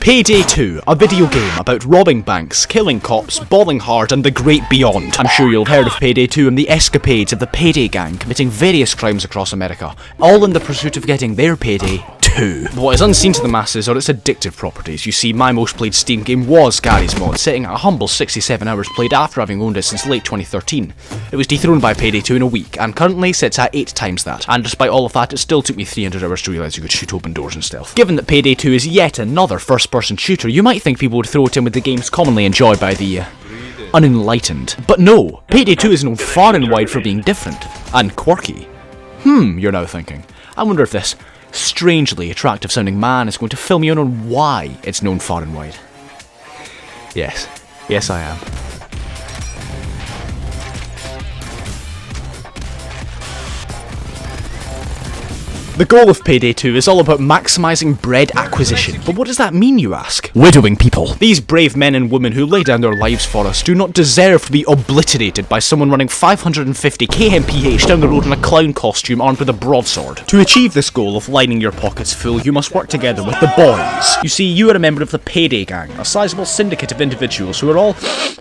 Payday 2, a video game about robbing banks, killing cops, balling hard, and the great beyond. I'm sure you'll have heard of Payday 2 and the escapades of the Payday gang committing various crimes across America, all in the pursuit of getting their payday too. What is unseen to the masses are its addictive properties. You see, my most played Steam game was Gary's Mod, sitting at a humble 67 hours played after having owned it since late 2013. It was dethroned by Payday 2 in a week, and currently sits at 8 times that. And despite all of that, it still took me 300 hours to realise you could shoot open doors and stealth. Given that Payday 2 is yet another first-person shooter, you might think people would throw it in with the games commonly enjoyed by the unenlightened. But no, Payday 2 is known far and wide for being different and quirky. You're now thinking. I wonder if this strangely attractive sounding man is going to fill me in on why it's known far and wide. Yes I am. The goal of Payday 2 is all about maximising bread acquisition. But what does that mean, you ask? Widowing people. These brave men and women who lay down their lives for us do not deserve to be obliterated by someone running 550 kmph down the road in a clown costume armed with a broadsword. To achieve this goal of lining your pockets full, you must work together with the boys. You see, you are a member of the Payday gang, a sizable syndicate of individuals who are all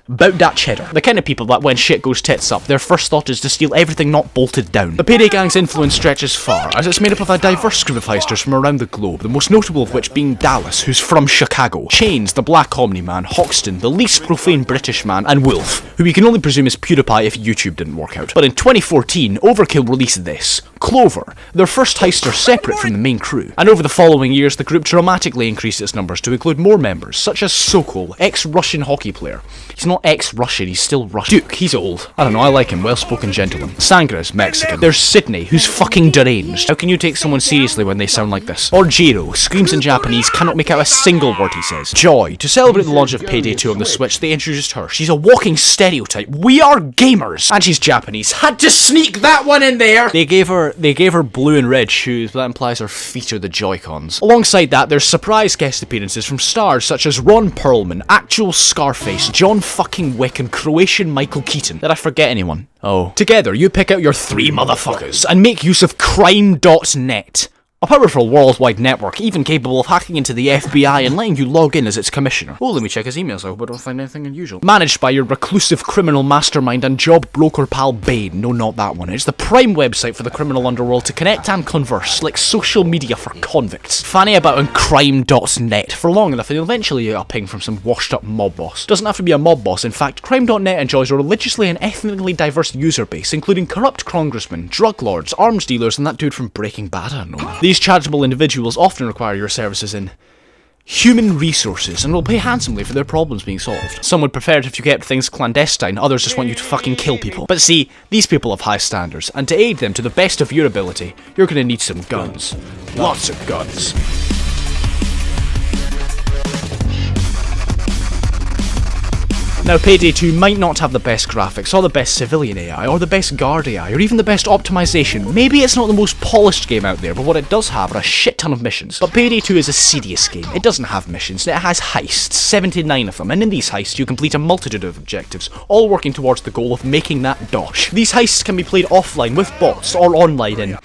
about that cheddar. The kind of people that when shit goes tits up, their first thought is to steal everything not bolted down. The Payday gang's influence stretches far, as it's made up of a diverse group of heisters from around the globe, the most notable of which being Dallas, who's from Chicago, Chains, the Black Omni-Man, Hoxton, the least profane British man, and Wolf, who we can only presume is PewDiePie if YouTube didn't work out. But in 2014, Overkill released this, Clover, their first heister separate from the main crew, and over the following years the group dramatically increased its numbers to include more members, such as Sokol, ex-Russian hockey player. He's not ex-Russian, he's still Russian. Duke, he's old. I don't know, I like him, well-spoken gentleman. Sangra's Mexican. There's Sydney, who's fucking deranged. How can you take someone seriously when they sound like this? Or Jiro, screams in Japanese, cannot make out a single word he says. Joy, to celebrate the launch of Payday 2 on the Switch, they introduced her. She's a walking stereotype. We are gamers! And she's Japanese. Had to sneak that one in there! They gave her blue and red shoes, but that implies her feet are the Joy-Cons. Alongside that, there's surprise guest appearances from stars such as Ron Perlman, actual Scarface, John fucking Wick, and Croatian Michael Keaton. Did I forget anyone? Oh. Together, you pick out your 3 motherfuckers and make use of crime.net. A powerful worldwide network, even capable of hacking into the FBI and letting you log in as its commissioner. Oh, let me check his emails, I hope I don't find anything unusual. Managed by your reclusive criminal mastermind and job broker pal Bane. No, not that one. It's the prime website for the criminal underworld to connect and converse, like social media for convicts. Fanny about on crime.net for long enough and eventually you get a ping from some washed up mob boss. Doesn't have to be a mob boss, in fact, crime.net enjoys a religiously and ethnically diverse user base, including corrupt congressmen, drug lords, arms dealers, and that dude from Breaking Bad, I don't know. These charitable individuals often require your services in human resources and will pay handsomely for their problems being solved. Some would prefer it if you kept things clandestine, others just want you to fucking kill people. But see, these people have high standards, and to aid them to the best of your ability, you're gonna need some guns. Lots of guns. Now, Payday 2 might not have the best graphics, or the best civilian AI, or the best guard AI, or even the best optimization. Maybe it's not the most polished game out there, but what it does have are a shit ton of missions. But Payday 2 is a serious game. It doesn't have missions, it has heists, 79 of them, and in these heists you complete a multitude of objectives, all working towards the goal of making that dosh. These heists can be played offline with bots, or online in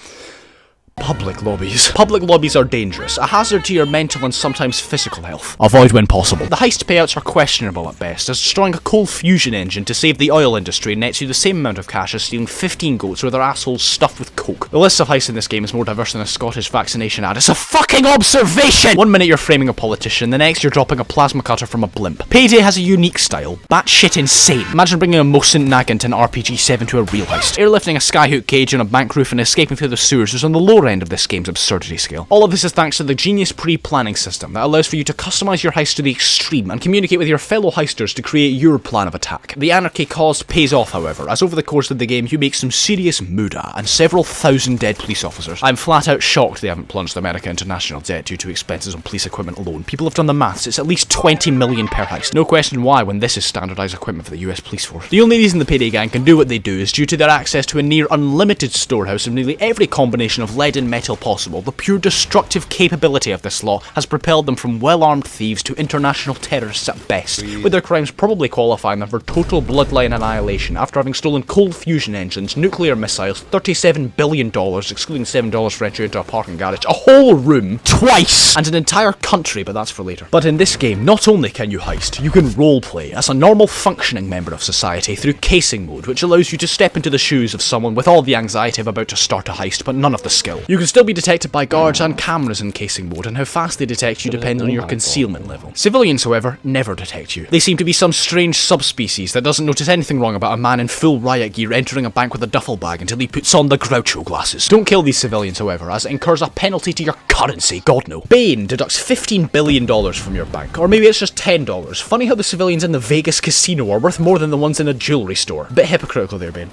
public lobbies. Public lobbies are dangerous, a hazard to your mental and sometimes physical health. Avoid when possible. The heist payouts are questionable at best, as destroying a coal fusion engine to save the oil industry nets you the same amount of cash as stealing 15 goats with their assholes stuffed with coke. The list of heists in this game is more diverse than a Scottish vaccination ad. It's a fucking observation! One minute you're framing a politician, the next you're dropping a plasma cutter from a blimp. Payday has a unique style. Batshit insane. Imagine bringing a Mosin Nagant in RPG 7 to a real heist. Airlifting a skyhook cage on a bank roof and escaping through the sewers is on the lower end of this game's absurdity scale. All of this is thanks to the genius pre-planning system that allows for you to customize your heist to the extreme and communicate with your fellow heisters to create your plan of attack. The anarchy caused pays off, however, as over the course of the game you make some serious muda and several thousand dead police officers. I'm flat out shocked they haven't plunged America into national debt due to expenses on police equipment alone. People have done the maths, it's at least 20 million per heist. No question why when this is standardized equipment for the US police force. The only reason the Payday gang can do what they do is due to their access to a near unlimited storehouse of nearly every combination of lead and metal possible, the pure destructive capability of this law has propelled them from well-armed thieves to international terrorists at best, with their crimes probably qualifying them for total bloodline annihilation after having stolen cold fusion engines, nuclear missiles, $37 billion, excluding $7 for entry into a parking garage, a whole room, twice, and an entire country, but that's for later. But in this game, not only can you heist, you can roleplay as a normal functioning member of society through casing mode, which allows you to step into the shoes of someone with all the anxiety of about to start a heist, but none of the skill. You can still be detected by guards and cameras in casing mode, and how fast they detect you depends on your concealment level. Civilians, however, never detect you. They seem to be some strange subspecies that doesn't notice anything wrong about a man in full riot gear entering a bank with a duffel bag until he puts on the Groucho glasses. Don't kill these civilians, however, as it incurs a penalty to your currency, God no. Bane deducts $15 billion from your bank, or maybe it's just $10. Funny how the civilians in the Vegas casino are worth more than the ones in a jewellery store. Bit hypocritical there, Bane.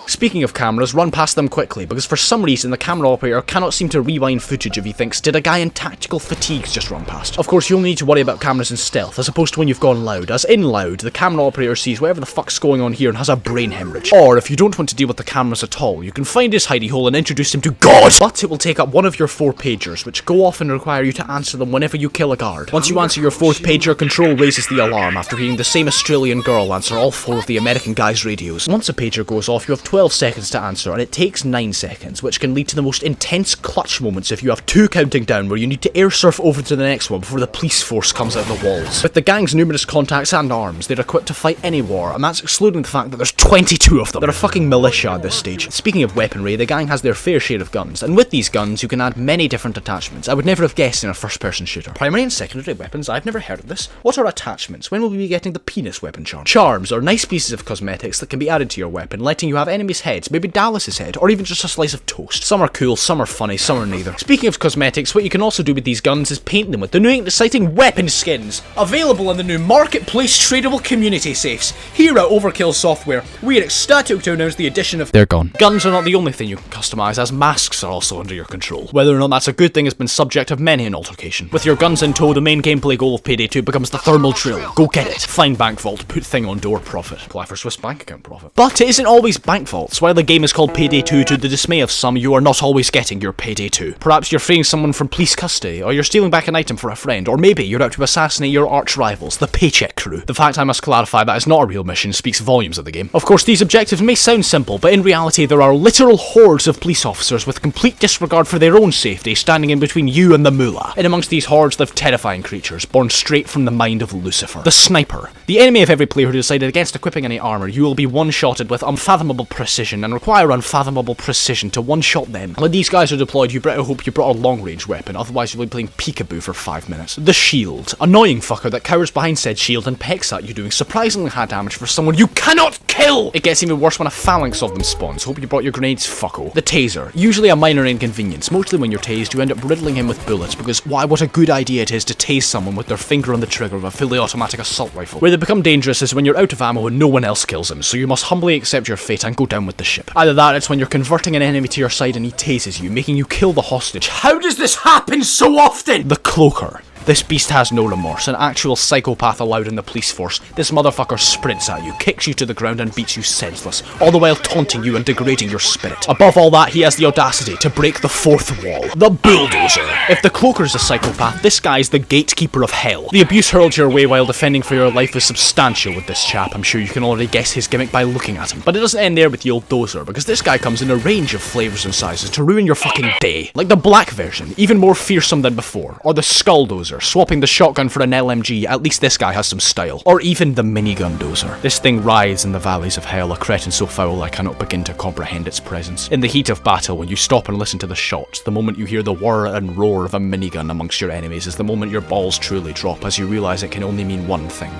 Speaking of cameras, run past them quickly, because for some reason the camera operator cannot seem to rewind footage if he thinks, did a guy in tactical fatigues just run past? Of course, you only need to worry about cameras in stealth, as opposed to when you've gone loud, as in loud, the camera operator sees whatever the fuck's going on here and has a brain hemorrhage. Or, if you don't want to deal with the cameras at all, you can find his hidey hole and introduce him to God! But it will take up one of your 4 pagers, which go off and require you to answer them whenever you kill a guard. Once you answer your 4th pager, Control raises the alarm after hearing the same Australian girl answer all 4 of the American guy's radios. Once a pager goes off, you have 12 seconds to answer, and it takes 9 seconds, which can lead to the most intense clutch moments if you have 2 counting down where you need to air surf over to the next one before the police force comes out of the walls. With the gang's numerous contacts and arms, they're equipped to fight any war, and that's excluding the fact that there's 22 of them. They're a fucking militia at this stage. Speaking of weaponry, the gang has their fair share of guns, and with these guns you can add many different attachments. I would never have guessed in a first-person shooter. Primary and secondary weapons, I've never heard of this. What are attachments? When will we be getting the penis weapon charm? Charms are nice pieces of cosmetics that can be added to your weapon, letting you have enemies' heads, maybe Dallas's head, or even just a slice of toast. Some are cool, some are funny, some are neither. Speaking of cosmetics, what you can also do with these guns is paint them with the new and exciting weapon skins, available in the new Marketplace tradable community safes. Here at Overkill Software, we are ecstatic to announce the addition of... They're gone. Guns are not the only thing you can customise, as masks are also under your control. Whether or not that's a good thing has been subject of many an altercation. With your guns in tow, the main gameplay goal of Payday 2 becomes the thermal drill. Go get it. Find bank vault, put thing on door, profit. Apply for Swiss bank account, profit. But it isn't always bank vaults. While the game is called Payday 2, to the dismay of some, you are not always getting your Payday 2. Perhaps you're freeing someone from police custody, or you're stealing back an item for a friend, or maybe you're out to assassinate your arch rivals, the Paycheck Crew. The fact I must clarify that is not a real mission speaks volumes of the game. Of course, these objectives may sound simple, but in reality there are literal hordes of police officers with complete disregard for their own safety standing in between you and the moolah. In amongst these hordes live terrifying creatures, born straight from the mind of Lucifer. The Sniper. The enemy of every player who decided against equipping any armour, you will be one-shotted with unfathomable precision and require unfathomable precision to one-shot them. When these guys are deployed, you better hope you brought a long-range weapon, otherwise you'll be playing peekaboo for 5 minutes. The Shield. Annoying fucker that cowers behind said shield and pecks at you, doing surprisingly high damage for someone you cannot kill! It gets even worse when a phalanx of them spawns. Hope you brought your grenades, fucko. The Taser. Usually a minor inconvenience. Mostly when you're tased, you end up riddling him with bullets, because why, what a good idea it is to tase someone with their finger on the trigger of a fully automatic assault rifle. Where they become dangerous is when you're out of ammo and no one else kills him, so you must humbly accept your fate and go down with the ship. Either that, it's when you're converting an enemy to your side and he tases you, making you kill the hostage. How does this happen so often? The Cloaker. This beast has no remorse, an actual psychopath allowed in the police force. This motherfucker sprints at you, kicks you to the ground and beats you senseless, all the while taunting you and degrading your spirit. Above all that, he has the audacity to break the 4th wall. The Bulldozer. If the Cloaker is a psychopath, this guy's the gatekeeper of hell. The abuse hurled your way while defending for your life is substantial with this chap. I'm sure you can already guess his gimmick by looking at him. But it doesn't end there with the old dozer, because this guy comes in a range of flavours and sizes to ruin your fucking day. Like the black version, even more fearsome than before. Or the Skull Dozer, swapping the shotgun for an LMG, at least this guy has some style. Or even the Minigun Dozer. This thing rides in the valleys of hell, a cretin so foul I cannot begin to comprehend its presence. In the heat of battle, when you stop and listen to the shots, the moment you hear the whir and roar of a minigun amongst your enemies is the moment your balls truly drop as you realise it can only mean one thing.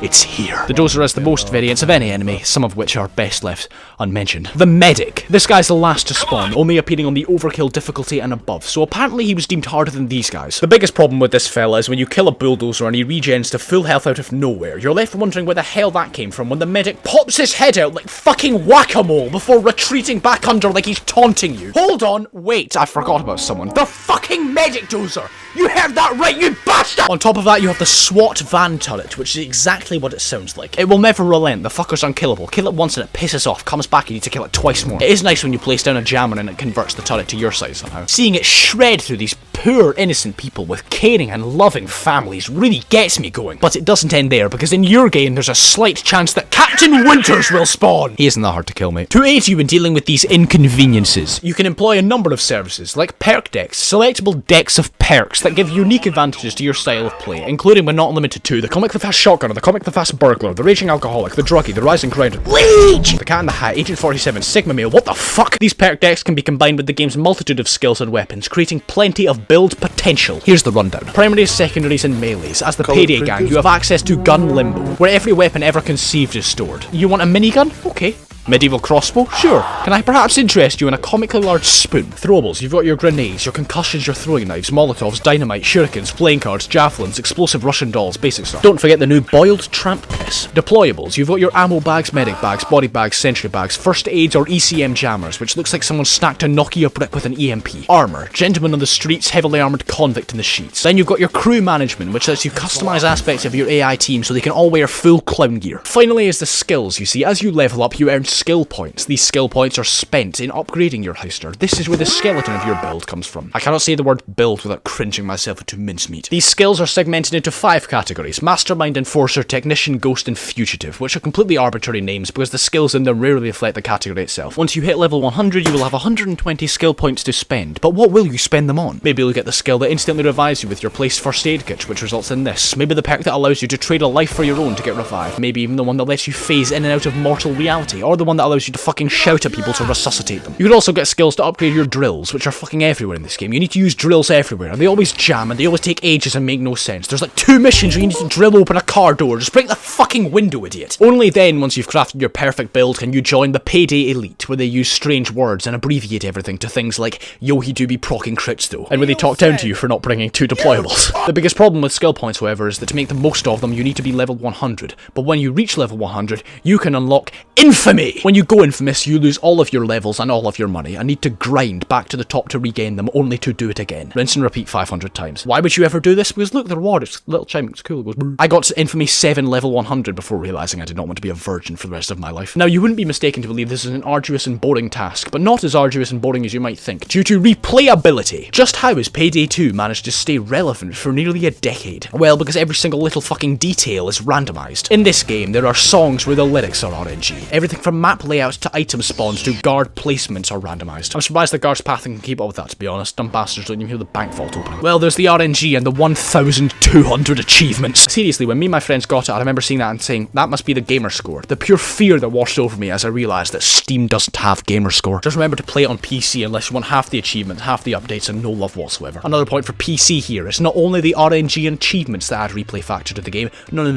It's here. The Dozer has the most variants of any enemy, some of which are best left unmentioned. The Medic. This guy's the last to spawn, only appearing on the overkill difficulty and above, so apparently he was deemed harder than these guys. The biggest problem with this fella is when you kill a bulldozer and he regens to full health out of nowhere, you're left wondering where the hell that came from when the Medic pops his head out like fucking whack-a-mole before retreating back under like he's taunting you. Hold on, wait, I forgot about someone. The fucking Medic Dozer! You heard that right, you bastard! On top of that, you have the SWAT van turret, which is exactly what it sounds like. It will never relent. The fucker's unkillable. Kill it once and it pisses off. Comes back, you need to kill it twice more. It is nice when you place down a jammer and it converts the turret to your side somehow. Seeing it shred through these poor, innocent people with caring and loving families really gets me going. But it doesn't end there, because in your game, there's a slight chance that Captain Winters will spawn. He isn't that hard to kill, mate. To aid you in dealing with these inconveniences, you can employ a number of services, like perk decks, selectable decks of perks that give unique advantages to your style of play, including but not limited to the Comic the Fast Shotgunner, the Comic the Fast Burglar, the Raging Alcoholic, the Druggie, the Rising Grinder, Leech, the Cat in the Hat, Agent 47, Sigma Male, what the fuck? These perk decks can be combined with the game's multitude of skills and weapons, creating plenty of build potential. Here's the rundown. Primaries, secondaries, and melees. As the Payday gang, you have access to Gun Limbo, where every weapon ever conceived is stored. You want a minigun? Okay. Medieval crossbow? Sure. Can I perhaps interest you in a comically large spoon? Throwables, you've got your grenades, your concussions, your throwing knives, molotovs, dynamite, shurikens, playing cards, javelins, explosive Russian dolls, basic stuff. Don't forget the new boiled tramp piss. Deployables, you've got your ammo bags, medic bags, body bags, sentry bags, first aids or ECM jammers, which looks like someone stacked a Nokia brick with an EMP. Armour, gentleman on the streets, heavily armoured convict in the sheets. Then you've got your crew management, which lets you customise aspects of your AI team so they can all wear full clown gear. Finally is the skills. You see, as you level up, you earn skill points. These skill points are spent in upgrading your heister. This is where the skeleton of your build comes from. I cannot say the word build without cringing myself into mincemeat. These skills are segmented into 5 categories: Mastermind, Enforcer, Technician, Ghost, and Fugitive, which are completely arbitrary names because the skills in them rarely reflect the category itself. Once you hit level 100, you will have 120 skill points to spend, but what will you spend them on? Maybe you'll get the skill that instantly revives you with your placed first aid kit, which results in this. Maybe the perk that allows you to trade a life for your own to get revived. Maybe even the one that lets you phase in and out of mortal reality, or the one that allows you to fucking shout at people to resuscitate them. You could also get skills to upgrade your drills, which are fucking everywhere in this game. You need to use drills everywhere, and they always jam, and they always take ages and make no sense. There's like 2 missions where you need to drill open a car door. Just break the fucking window, idiot. Only then, once you've crafted your perfect build, can you join the Payday Elite, where they use strange words and abbreviate everything to things like yo-he do be procking crits though, and where they talk down to you for not bringing 2 deployables. The biggest problem with skill points, however, is that to make the most of them, you need to be level 100. But when you reach level 100, you can unlock infamy! When you go infamous, you lose all of your levels and all of your money, and need to grind back to the top to regain them, only to do it again. Rinse and repeat 500 times. Why would you ever do this? Because look, the reward, it's little chime, it's cool, it goes brr. I got to Infamy 7 level 100 before realising I did not want to be a virgin for the rest of my life. Now, you wouldn't be mistaken to believe this is an arduous and boring task, but not as arduous and boring as you might think, due to replayability. Just how has Payday 2 managed to stay relevant for nearly a decade? Well, because every single little fucking detail is randomised. In this game, there are songs where the lyrics are RNG. Everything from map layouts to item spawns to guard placements are randomised. I'm surprised the guard's pathing can keep up with that, to be honest. Dumb bastards don't even hear the bank vault opening. Well, there's the RNG and the 1,200 achievements. Seriously, when me and my friends got it, I remember seeing that and saying, that must be the gamer score. The pure fear that washed over me as I realised that Steam doesn't have gamer score. Just remember to play it on PC unless you want half the achievements, half the updates, and no love whatsoever. Another point for PC here, it's not only the RNG and achievements that add replay factor to the game, no.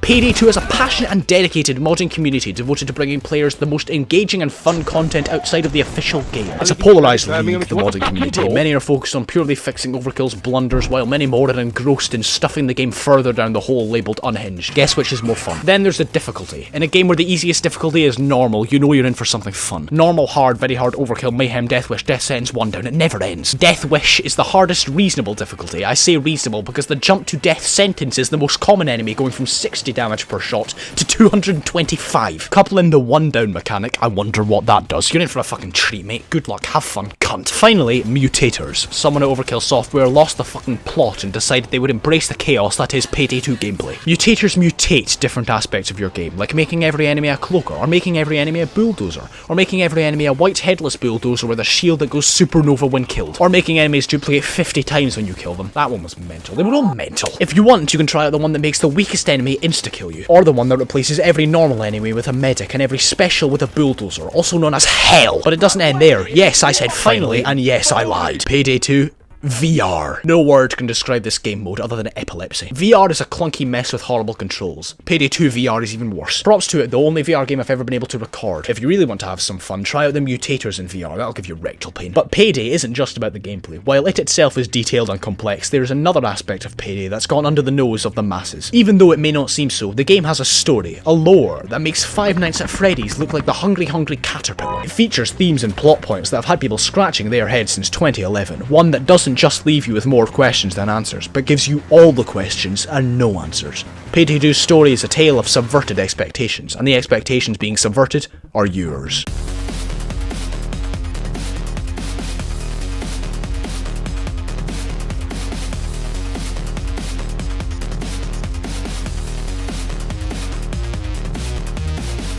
Payday 2 is a passionate and dedicated modding community devoted to bringing players the most engaging and fun content outside of the official game. It's a polarised league, the modding community. Many are focused on purely fixing Overkill's blunders, while many more are engrossed in stuffing the game further down the hole labelled unhinged. Guess which is more fun? Then there's the difficulty. In a game where the easiest difficulty is normal, you know you're in for something fun. Normal, hard, very hard, Overkill, Mayhem, Death Wish, Death Sentence, 1 down. It never ends. Death Wish is the hardest reasonable difficulty. I say reasonable because the jump to Death Sentence is the most common enemy, going from 60 damage per shot to 225. Couple in the 1 down mechanic, I wonder what that does. You're in for a fucking treat, mate. Good luck, have fun, cunt. Finally, mutators. Someone at Overkill Software lost the fucking plot and decided they would embrace the chaos that is Payday 2 gameplay. Mutators mutate different aspects of your game, like making every enemy a cloaker, or making every enemy a bulldozer, or making every enemy a white headless bulldozer with a shield that goes supernova when killed, or making enemies duplicate 50 times when you kill them. That one was mental. They were all mental. If you want, you can try out the one that makes the weakest enemy insta-kill you, or the one that replaces every normal enemy with a medic and every special with a bulldozer, also known as Hell. But it doesn't end there. Yes, I said finally, and yes, I lied. Payday 2 VR. No word can describe this game mode other than epilepsy. VR is a clunky mess with horrible controls. Payday 2 VR is even worse. Props to it, the only VR game I've ever been able to record. If you really want to have some fun, try out the mutators in VR, that'll give you rectal pain. But Payday isn't just about the gameplay. While it itself is detailed and complex, there is another aspect of Payday that's gone under the nose of the masses. Even though it may not seem so, the game has a story, a lore, that makes Five Nights at Freddy's look like the hungry caterpillar. It features themes and plot points that have had people scratching their heads since 2011, one that doesn't doesn't just leave you with more questions than answers, but gives you all the questions and no answers. Payday 2's story is a tale of subverted expectations, and the expectations being subverted are yours.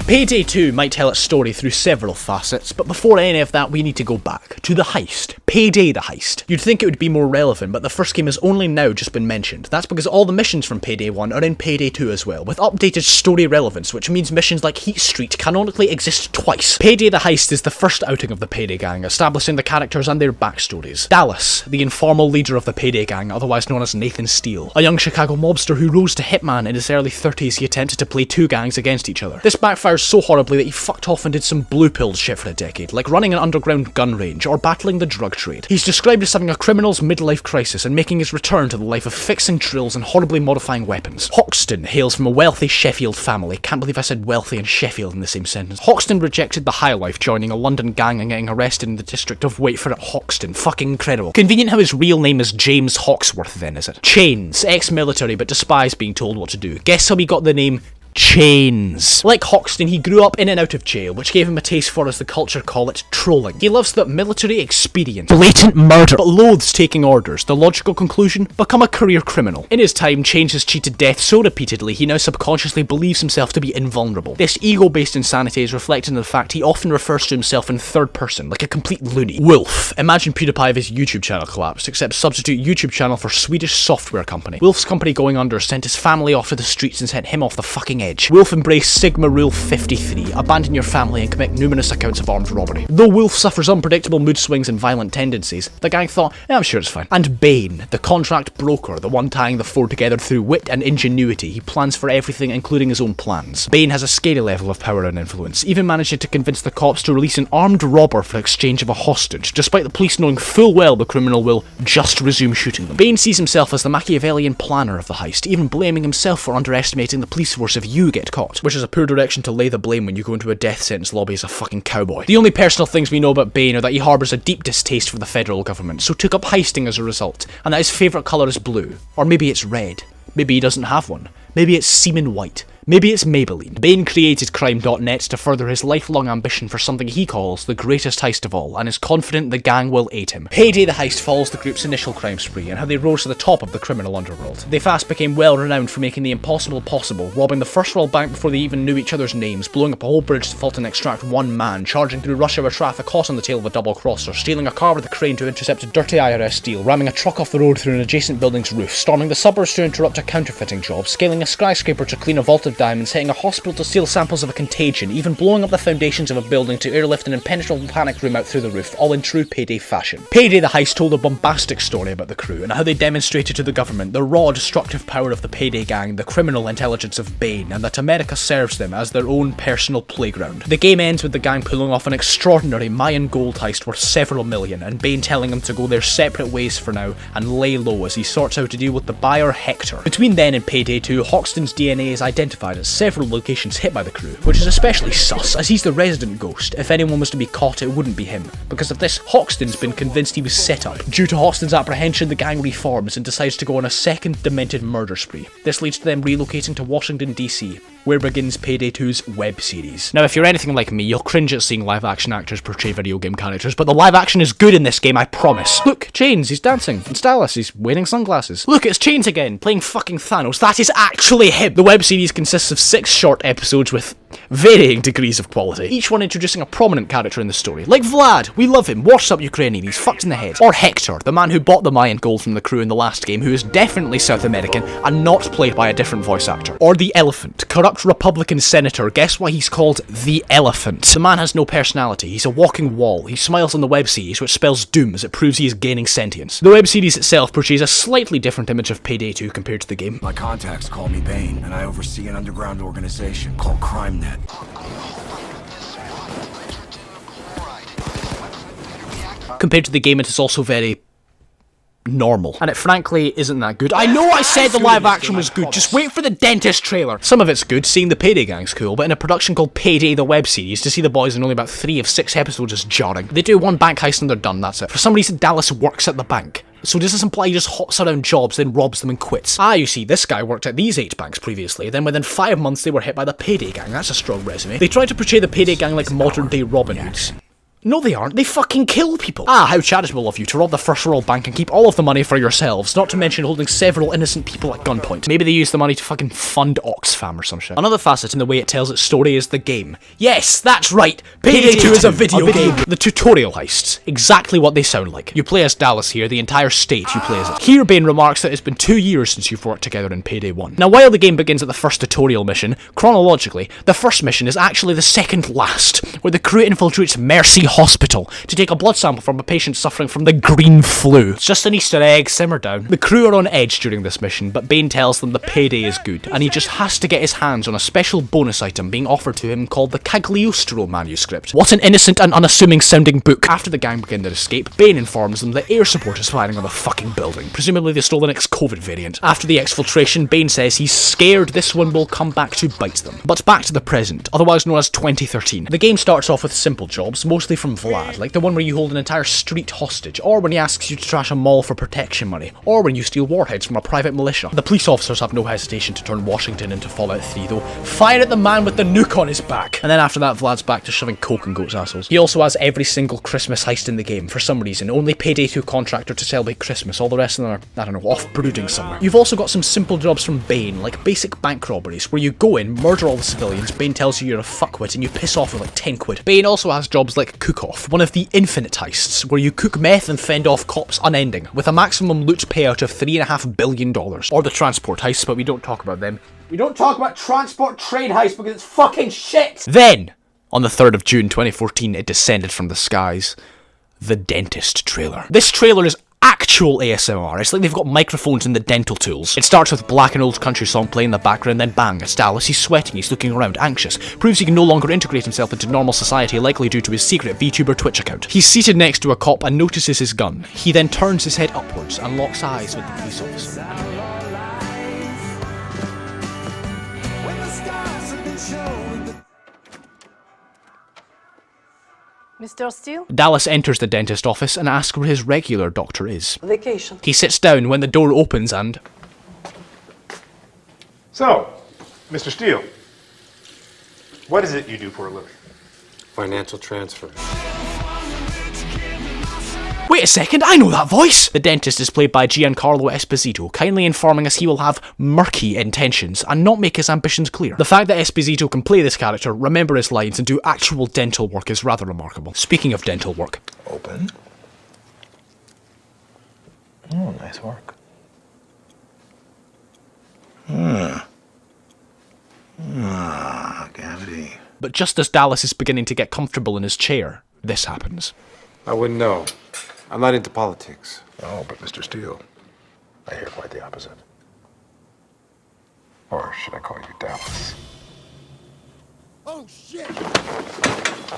Payday 2 might tell its story through several facets, but before any of that we need to go back to the heist. Payday the heist. You'd think it would be more relevant, but the first game has only now just been mentioned. That's because all the missions from Payday 1 are in Payday 2 as well, with updated story relevance, which means missions like Heat Street canonically exist twice. Payday the heist is the first outing of the Payday gang, establishing the characters and their backstories. Dallas, the informal leader of the Payday gang, otherwise known as Nathan Steele, a young Chicago mobster who rose to hitman in his early 30s. He attempted to play two gangs against each other. This backfires so horribly that he fucked off and did some blue-pilled shit for a decade, like running an underground gun range or battling the drug trade. He's described as having a criminal's midlife crisis and making his return to the life of fixing drills and horribly modifying weapons. Hoxton hails from a wealthy Sheffield family. Can't believe I said wealthy and Sheffield in the same sentence. Hoxton rejected the high life, joining a London gang and getting arrested in the district of, wait for it, Hoxton. Fucking incredible. Convenient how his real name is James Hawksworth then, is it? Chains, ex-military but despised being told what to do. Guess how he got the name Chains. Like Hoxton, he grew up in and out of jail, which gave him a taste for, as the culture call it, trolling. He loves that military experience, blatant murder, but loathes taking orders. The logical conclusion? Become a career criminal. In his time, Chains has cheated death so repeatedly, he now subconsciously believes himself to be invulnerable. This ego-based insanity is reflected in the fact he often refers to himself in third person, like a complete loony. Wolf. Imagine PewDiePie if his YouTube channel collapsed, except substitute YouTube channel for Swedish software company. Wolf's company going under sent his family off to the streets and sent him off the fucking edge. Wolf embraced Sigma Rule 53, abandon your family and commit numerous accounts of armed robbery. Though Wolf suffers unpredictable mood swings and violent tendencies, the gang thought, I'm sure it's fine. And Bane, the contract broker, the one tying the four together through wit and ingenuity, he plans for everything including his own plans. Bane has a scary level of power and influence, even managing to convince the cops to release an armed robber for exchange of a hostage, despite the police knowing full well the criminal will just resume shooting them. Bane sees himself as the Machiavellian planner of the heist, even blaming himself for underestimating the police force if you get caught, which is a poor direction to lay the blame when you go into a death sentence lobby as a fucking cowboy. The only personal things we know about Bane are that he harbours a deep distaste for the federal government, so took up heisting as a result, and that his favourite colour is blue. Or maybe it's red. Maybe he doesn't have one. Maybe it's semen white. Maybe it's Maybelline. Bane created Crime.net to further his lifelong ambition for something he calls the greatest heist of all, and is confident the gang will aid him. Payday the heist follows the group's initial crime spree and how they rose to the top of the criminal underworld. They fast became well renowned for making the impossible possible, robbing the first world bank before they even knew each other's names, blowing up a whole bridge to fault and extract one man, charging through rush hour traffic hot on the tail of a double crosser, stealing a car with a crane to intercept a dirty IRS deal, ramming a truck off the road through an adjacent building's roof, storming the suburbs to interrupt a counterfeiting job, scaling a skyscraper to clean a vault of diamonds, hitting a hospital to steal samples of a contagion, even blowing up the foundations of a building to airlift an impenetrable panic room out through the roof, all in true Payday fashion. Payday the heist told a bombastic story about the crew and how they demonstrated to the government the raw destructive power of the Payday gang, the criminal intelligence of Bane, and that America serves them as their own personal playground. The game ends with the gang pulling off an extraordinary Mayan gold heist worth several million, and Bane telling them to go their separate ways for now and lay low as he sorts out to deal with the buyer Hector. Between then and Payday 2, Hoxton's DNA is identified at several locations hit by the crew, which is especially sus as he's the resident ghost. If anyone was to be caught, it wouldn't be him. Because of this, Hoxton's been convinced he was set up. Due to Hoxton's apprehension, the gang reforms and decides to go on a second demented murder spree. This leads to them relocating to Washington DC, where begins Payday 2's web series. Now, if you're anything like me, you'll cringe at seeing live action actors portray video game characters, but the live action is good in this game, I promise. Look, Chains, he's dancing. It's Dallas, he's wearing sunglasses. Look, it's Chains again, playing fucking Thanos. That is actually him. The web series consists of 6 short episodes with varying degrees of quality, each one introducing a prominent character in the story. Like Vlad, we love him, washed up Ukrainian, he's fucked in the head. Or Hector, the man who bought the Mayan gold from the crew in the last game, who is definitely South American and not played by a different voice actor. Or the Elephant, corrupt Republican senator, guess why he's called the Elephant? The man has no personality, he's a walking wall, he smiles on the web series, which spells doom as it proves he is gaining sentience. The web series itself portrays a slightly different image of Payday 2 compared to the game. My contacts call me Bane, and I oversee an underground organization called CrimeNet. Compared to the game, it is also very normal. And it frankly isn't that good. I know I said the live action was good, just wait for the dentist trailer. Some of it's good, seeing the Payday gang's cool, but in a production called Payday the web series, to see the boys in only about 3 of 6 episodes is jarring. They do one bank heist and they're done, that's it. For some reason Dallas works at the bank. So does this imply he just hops around jobs, then robs them and quits? Ah, you see, this guy worked at these 8 banks previously, then within 5 months they were hit by the Payday gang. That's a strong resume. They tried to portray the Payday gang like modern day Robin Hoods. No they aren't, they fucking kill people. Ah, how charitable of you to rob the First World Bank and keep all of the money for yourselves, not to mention holding several innocent people at gunpoint. Maybe they use the money to fucking fund Oxfam or some shit. Another facet in the way it tells its story is the game. Yes, that's right, Payday 2 is a video game. The tutorial heists, exactly what they sound like. You play as Dallas here, the entire state you play as it. Here Bane remarks that it's been 2 years since you've worked together in Payday 1. Now while the game begins at the first tutorial mission, chronologically, the first mission is actually the second last, where the crew infiltrates Mercy Hospital to take a blood sample from a patient suffering from the green flu. It's just an Easter egg, simmer down. The crew are on edge during this mission, but Bane tells them the payday is good, and he just has to get his hands on a special bonus item being offered to him called the Cagliostro manuscript. What an innocent and unassuming sounding book. After the gang begin their escape, Bane informs them that air support is firing on the fucking building. Presumably they stole the next COVID variant. After the exfiltration, Bane says he's scared this one will come back to bite them. But back to the present, otherwise known as 2013. The game starts off with simple jobs, mostly from Vlad, like the one where you hold an entire street hostage, or when he asks you to trash a mall for protection money, or when you steal warheads from a private militia. The police officers have no hesitation to turn Washington into Fallout 3 though. Fire at the man with the nuke on his back! And then after that, Vlad's back to shoving coke in goats' assholes. He also has every single Christmas heist in the game, for some reason. Only Payday 2 contractor to celebrate Christmas, all the rest of them are, I don't know, off brooding somewhere. You've also got some simple jobs from Bane, like basic bank robberies, where you go in, murder all the civilians, Bane tells you you're a fuckwit, and you piss off with like 10 quid. Bane also has jobs like Cook-Off, one of the infinite heists, where you cook meth and fend off cops unending, with a maximum loot payout of $3.5 billion. Or the transport heists, but we don't talk about them. We don't talk about transport trade heists because it's fucking shit! Then, on the 3rd of June 2014, it descended from the skies. The dentist trailer. This trailer is actual ASMR. It's like they've got microphones in the dental tools. It starts with black and old country song playing in the background, then bang, it's Dallas. He's sweating, he's looking around, anxious. Proves he can no longer integrate himself into normal society, likely due to his secret VTuber Twitch account. He's seated next to a cop and notices his gun. He then turns his head upwards and locks eyes with the police officer. Mr. Steele? Dallas enters the dentist office and asks where his regular doctor is. Vacation. He sits down when the door opens and... So, Mr. Steele, what is it you do for a living? Financial transfer. Wait a second, I know that voice! The dentist is played by Giancarlo Esposito, kindly informing us he will have murky intentions and not make his ambitions clear. The fact that Esposito can play this character, remember his lines, and do actual dental work is rather remarkable. Speaking of dental work. Open. Oh, nice work. Cavity. But just as Dallas is beginning to get comfortable in his chair, this happens. I wouldn't know. I'm not into politics. Oh, but Mr. Steele, I hear quite the opposite. Or should I call you Dallas? Oh, shit!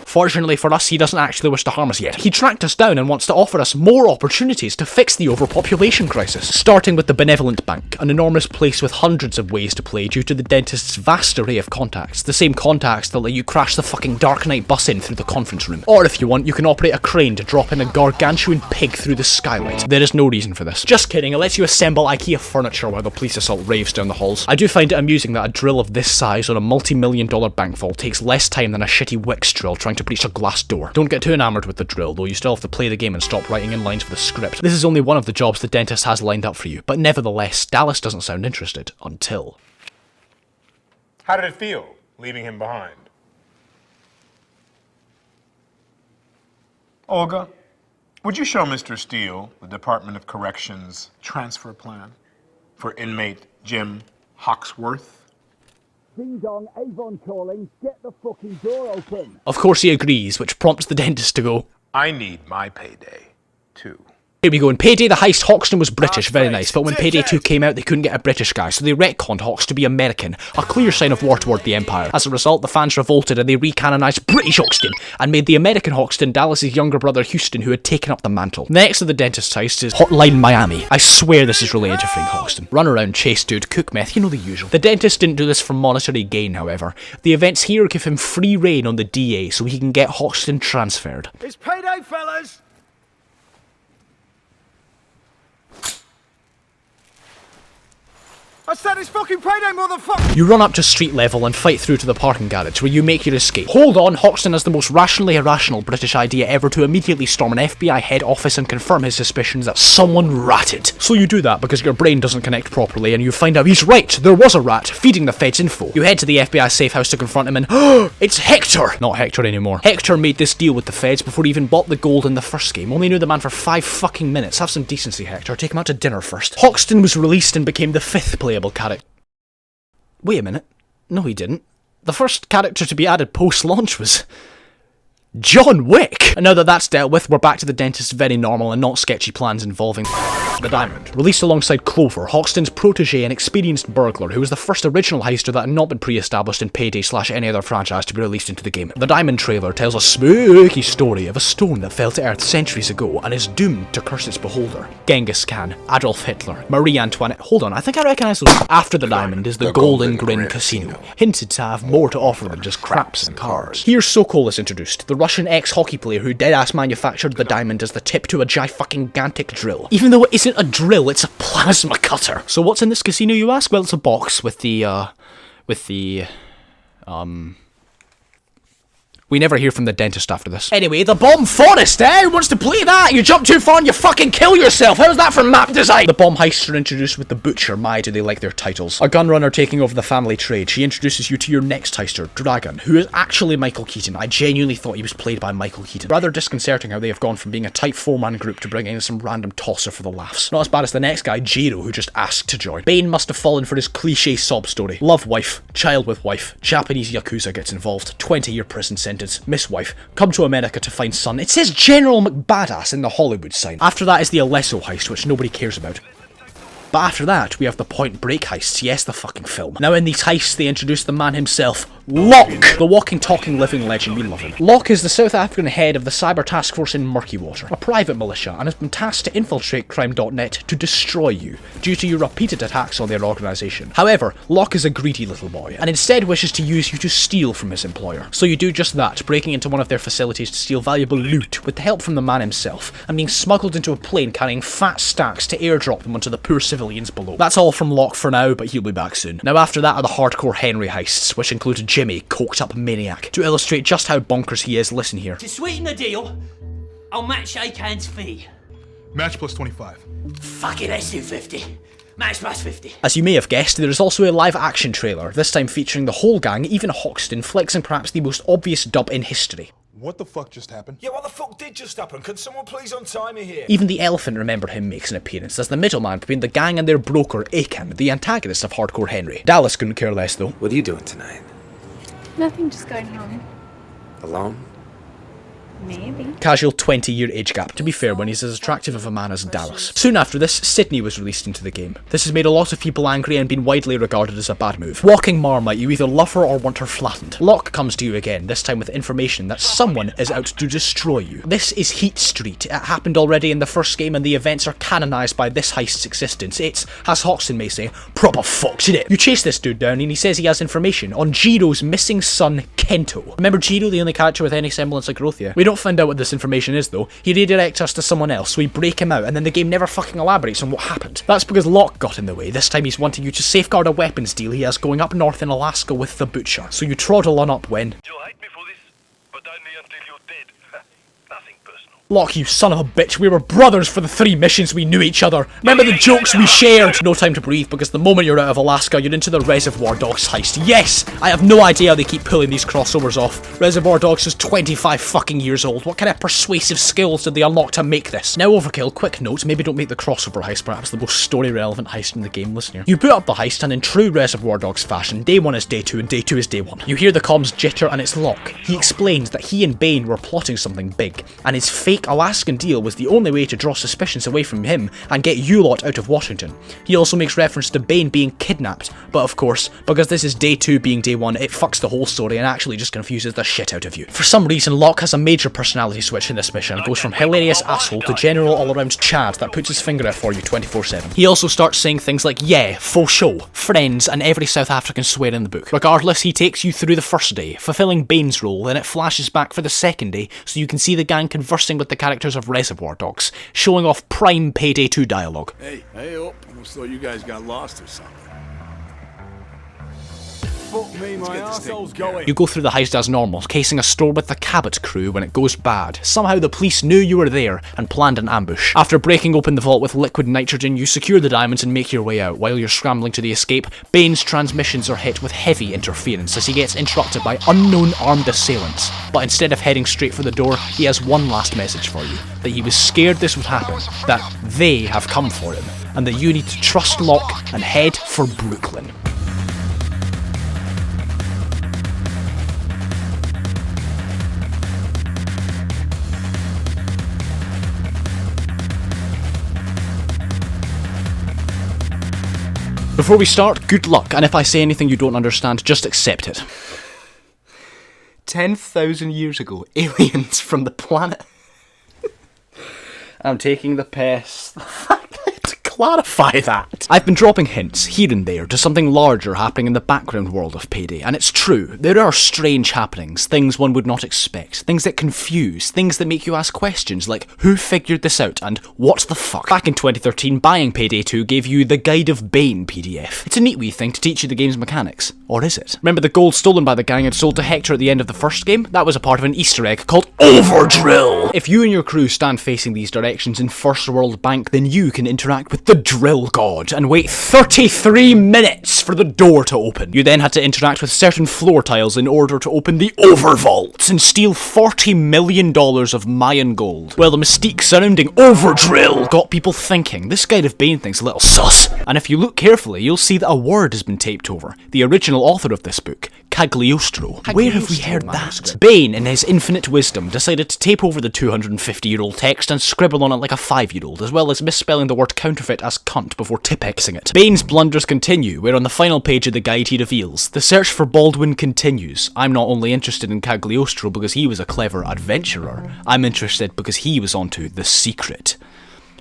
Fortunately for us, he doesn't actually wish to harm us yet. He tracked us down and wants to offer us more opportunities to fix the overpopulation crisis. Starting with the Benevolent Bank, an enormous place with hundreds of ways to play due to the dentist's vast array of contacts. The same contacts that let you crash the fucking Dark Knight bus in through the conference room. Or if you want, you can operate a crane to drop in a gargantuan pig through the skylight. There is no reason for this. Just kidding, it lets you assemble IKEA furniture while the police assault raves down the halls. I do find it amusing that a drill of this size on a multi-million-dollar bank vault takes less time than a shitty Wix drill trying to breach a glass door. Don't get too enamoured with the drill, though you still have to play the game and stop writing in lines for the script. This is only one of the jobs the dentist has lined up for you, but nevertheless, Dallas doesn't sound interested until... How did it feel, leaving him behind? Olga, would you show Mr. Steele the Department of Corrections transfer plan for inmate Jim Hawksworth? Ding dong, Avon calling, get the fucking door open. Of course he agrees, which prompts the dentist to go, I need my payday, too. Here we go. In Payday the heist, Hoxton was British, very nice, but when Payday 2 came out they couldn't get a British guy, so they retconned Hox to be American, a clear sign of war toward the Empire. As a result, the fans revolted and they recanonised British Hoxton, and made the American Hoxton Dallas' younger brother Houston, who had taken up the mantle. Next of the dentist heist is Hotline Miami. I swear this is related to Frank Hoxton. Run around, chase dude, cook meth, you know the usual. The dentist didn't do this for monetary gain, however. The events here give him free reign on the DA so he can get Hoxton transferred. It's payday, fellas! I said it's fucking payday, motherfucker! You run up to street level and fight through to the parking garage where you make your escape. Hold on, Hoxton has the most rationally irrational British idea ever to immediately storm an FBI head office and confirm his suspicions that someone ratted. So you do that because your brain doesn't connect properly and you find out he's right, there was a rat feeding the feds info. You head to the FBI safe house to confront him and it's Hector! Not Hector anymore. Hector made this deal with the feds before he even bought the gold in the first game. Only knew the man for 5 fucking minutes. Have some decency, Hector. Take him out to dinner first. Hoxton was released and became the 5th playable character. Wait a minute. No, he didn't. The first character to be added post-launch was John Wick! And now that that's dealt with, we're back to the dentist's very normal and not sketchy plans involving the Diamond. Released alongside Clover, Hoxton's protege and experienced burglar, who was the first original heister that had not been pre-established in Payday / any other franchise to be released into the game. The Diamond trailer tells a spooky story of a stone that fell to Earth centuries ago and is doomed to curse its beholder. Genghis Khan, Adolf Hitler, Marie Antoinette. Hold on, I think I recognise those. After the Diamond is the Golden Grin Casino, hinted to have more to offer than just craps and cars. Here Sokol is introduced, the Russian ex-hockey player who deadass manufactured the Diamond as the tip to a gigantic drill. Even though it isn't a drill, it's a plasma cutter. So what's in this casino, you ask? Well, it's a box with the, We never hear from the dentist after this. Anyway, the Bomb Forest, eh? Who wants to play that? You jump too far and you fucking kill yourself. How's that for map design? The Bomb Heists are introduced with the Butcher. My, do they like their titles. A gunrunner taking over the family trade. She introduces you to your next heister, Dragon, who is actually Michael Keaton. I genuinely thought he was played by Michael Keaton. Rather disconcerting how they have gone from being a tight 4-man group to bringing in some random tosser for the laughs. Not as bad as the next guy, Jiro, who just asked to join. Bane must have fallen for his cliche sob story. Love wife, child with wife, Japanese Yakuza gets involved, 20-year prison sentence, miss wife, come to America to find son. It says General McBadass in the Hollywood sign. After that is the Alesso heist, which nobody cares about. But after that, we have the Point Break heists. Yes, the fucking film. Now in these heists, they introduce the man himself, Locke! The walking, talking, living legend. We love him. Locke is the South African head of the cyber task force in Murkywater, a private militia, and has been tasked to infiltrate crime.net to destroy you, due to your repeated attacks on their organisation. However, Locke is a greedy little boy, and instead wishes to use you to steal from his employer. So you do just that, breaking into one of their facilities to steal valuable loot, with the help from the man himself, and being smuggled into a plane carrying fat stacks to airdrop them onto the poor civilians below. That's all from Locke for now, but he'll be back soon. Now after that are the hardcore Henry heists, which include Jimmy, coked up maniac. To illustrate just how bonkers he is, listen here. To sweeten the deal, I'll match Akan's fee. Match plus 25. Fuck it, let's do 50. Match plus 50. As you may have guessed, there is also a live action trailer, this time featuring the whole gang, even Hoxton, flexing perhaps the most obvious dub in history. What the fuck just happened? Yeah, what the fuck did just happen? Can someone please untie me here? Even the elephant, remember him, makes an appearance as the middleman between the gang and their broker, Akan, the antagonist of Hardcore Henry. Dallas couldn't care less though. What are you doing tonight? Nothing, just going home. Alone? Maybe. Casual 20-year age gap, to be fair, when he's as attractive of a man as Dallas. Soon after this, Sydney was released into the game. This has made a lot of people angry and been widely regarded as a bad move. Walking Marmite, you either love her or want her flattened. Locke comes to you again, this time with information that someone is out to destroy you. This is Heat Street. It happened already in the first game and the events are canonised by this heist's existence. It's, as Hoxton may say, proper fucked, innit? You chase this dude down and he says he has information on Jiro's missing son, Kento. Remember Jiro, the only character with any semblance of growth here? We don't find out what this information is though. He redirects us to someone else, so we break him out, and then the game never fucking elaborates on what happened. That's because Locke got in the way. This time he's wanting you to safeguard a weapons deal he has going up north in Alaska with the Butcher. So you troddle on up when... You'll hate me for this, but only until you're dead. Nothing personal. Locke, you son of a bitch, we were brothers for the 3 missions we knew each other. Remember the jokes we shared? No time to breathe, because the moment you're out of Alaska, you're into the Reservoir Dogs heist. Yes! I have no idea how they keep pulling these crossovers off. Reservoir Dogs is 25 fucking years old. What kind of persuasive skills did they unlock to make this? Now Overkill, quick note, maybe don't make the crossover heist perhaps the most story-relevant heist in the game, listen here. You boot up the heist, and in true Reservoir Dogs fashion, day 1 is day 2 and day 2 is day 1. You hear the comms jitter and it's Locke. He explains that he and Bane were plotting something big, and his fate fake Alaskan deal was the only way to draw suspicions away from him and get you lot out of Washington. He also makes reference to Bane being kidnapped, but of course, because this is day 2 being day 1, it fucks the whole story and actually just confuses the shit out of you. For some reason, Locke has a major personality switch in this mission and goes from hilarious asshole to general all-around Chad that puts his finger out for you 24/7. He also starts saying things like, yeah, faux show, friends, and every South African swear in the book. Regardless, he takes you through the first day, fulfilling Bane's role, then it flashes back for the second day so you can see the gang conversing with the characters of Reservoir Dogs, showing off prime Payday 2 dialogue. Hey up. Almost thought you guys got lost or something. Fuck me, my arsehole's going. You go through the heist as normal, casing a store with the Cabot crew when it goes bad. Somehow the police knew you were there and planned an ambush. After breaking open the vault with liquid nitrogen, you secure the diamonds and make your way out. While you're scrambling to the escape, Bane's transmissions are hit with heavy interference as he gets interrupted by unknown armed assailants. But instead of heading straight for the door, he has one last message for you. That he was scared this would happen, that they have come for him, and that you need to trust Locke and head for Brooklyn. Before we start, good luck, and if I say anything you don't understand, just accept it. 10,000 years ago, aliens from the planet... I'm taking the piss. To clarify that. I've been dropping hints here and there to something larger happening in the background world of Payday, and it's true, there are strange happenings, things one would not expect, things that confuse, things that make you ask questions like, who figured this out, and what the fuck? Back in 2013, buying Payday 2 gave you the Guide of Bane PDF. It's a neat wee thing to teach you the game's mechanics. Or is it? Remember the gold stolen by the gang and sold to Hector at the end of the first game? That was a part of an Easter egg called Overdrill! If you and your crew stand facing these directions in First World Bank, then you can interact with the drill god and wait 33 minutes for the door to open. You then had to interact with certain floor tiles in order to open the Overvault and steal $40 million of Mayan gold. Well, the mystique surrounding Overdrill got people thinking, this Guide of Bane thing's a little sus. And if you look carefully, you'll see that a word has been taped over. The original author of this book, Cagliostro. Where have we heard that? Bane, in his infinite wisdom, decided to tape over the 250-year-old text and scribble on it like a 5-year-old, as well as misspelling the word counterfeit as cunt before Tipexing it. Bane's blunders continue, where on the final page of the guide he reveals, the search for Baldwin continues. I'm not only interested in Cagliostro because he was a clever adventurer, I'm interested because he was onto the secret.